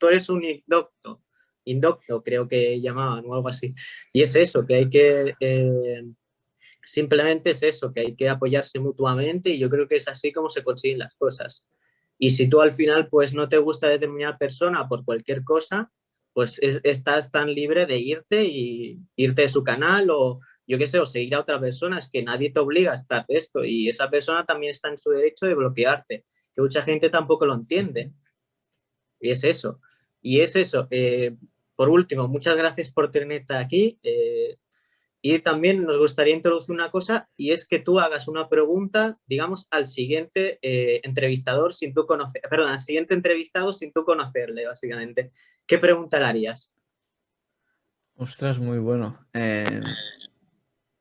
Speaker 1: indocto creo que llamaban o algo así. Y es eso, que hay que, simplemente es eso, que hay que apoyarse mutuamente y yo creo que es así como se consiguen las cosas. Y si tú al final pues no te gusta determinada persona por cualquier cosa, pues estás tan libre de irte y irte de su canal o yo qué sé, o seguir a otra persona, es que nadie te obliga a estar esto y esa persona también está en su derecho de bloquearte, que mucha gente tampoco lo entiende. Y es eso. Y es eso. Por último, muchas gracias por tenerte aquí. Y también nos gustaría introducir una cosa y es que tú hagas una pregunta, digamos, al siguiente entrevistador sin tú conocer, perdón, al siguiente entrevistado sin tú conocerle, básicamente. ¿Qué pregunta le harías?
Speaker 3: Ostras, muy bueno.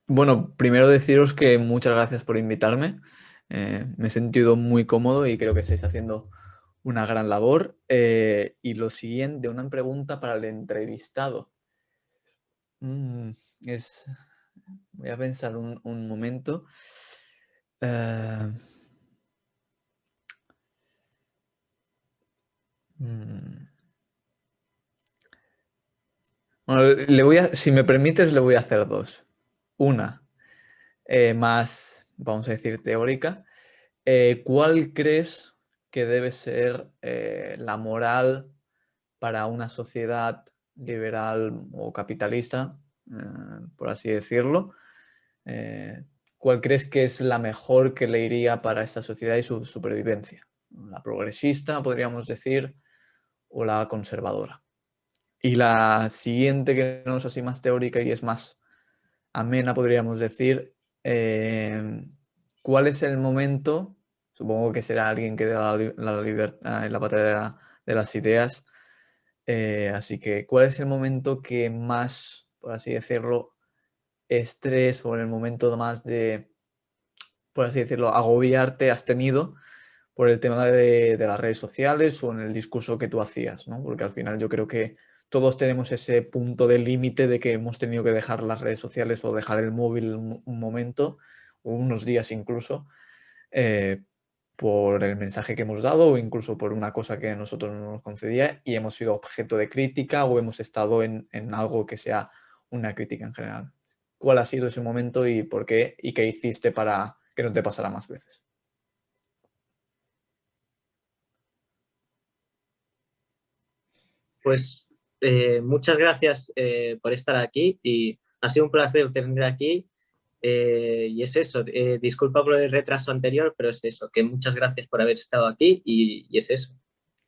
Speaker 3: Bueno, primero deciros que muchas gracias por invitarme. Me he sentido muy cómodo y creo que estáis haciendo una gran labor. Y lo siguiente, una pregunta para el entrevistado. Mm, es... Voy a pensar un momento. Mm. Bueno, si me permites, le voy a hacer dos. Una, más, vamos a decir, teórica. ¿Cuál crees que debe ser la moral para una sociedad liberal o capitalista, por así decirlo? ¿Cuál crees que es la mejor que le iría para esta sociedad y su supervivencia? ¿La progresista, podríamos decir, o la conservadora? Y la siguiente, que no es así más teórica y es más amena, podríamos decir, ¿cuál es el momento? Supongo que será alguien que dé la libertad en la batalla de las ideas. Así que, ¿cuál es el momento que más, por así decirlo, estrés o en el momento más de, por así decirlo, agobiarte has tenido por el tema de las redes sociales o en el discurso que tú hacías, ¿no? Porque al final yo creo que todos tenemos ese punto de límite de que hemos tenido que dejar las redes sociales o dejar el móvil un momento, o unos días incluso, eh, por el mensaje que hemos dado o incluso por una cosa que a nosotros no nos concedía y hemos sido objeto de crítica o hemos estado en algo que sea una crítica en general. ¿Cuál ha sido ese momento y por qué y qué hiciste para que no te pasara más veces?
Speaker 1: Pues muchas gracias por estar aquí y ha sido un placer tenerte aquí. Y es eso, disculpa por el retraso anterior, pero es eso, que muchas gracias por haber estado aquí y es eso,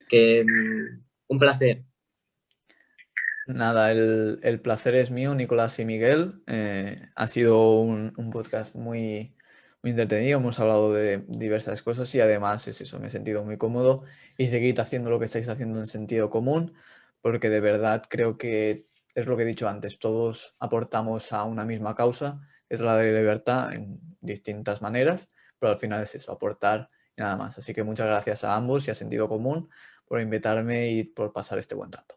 Speaker 1: que un placer.
Speaker 3: Nada, el placer es mío, Nicolás y Miguel. Ha sido un podcast muy entretenido. Hemos hablado de diversas cosas y además es eso, me he sentido muy cómodo y seguid haciendo lo que estáis haciendo en sentido común, porque de verdad creo que es lo que he dicho antes, todos aportamos a una misma causa, es la de libertad en distintas maneras, pero al final es eso, aportar y nada más. Así que muchas gracias a ambos y a Sentido Común por invitarme y por pasar este buen rato.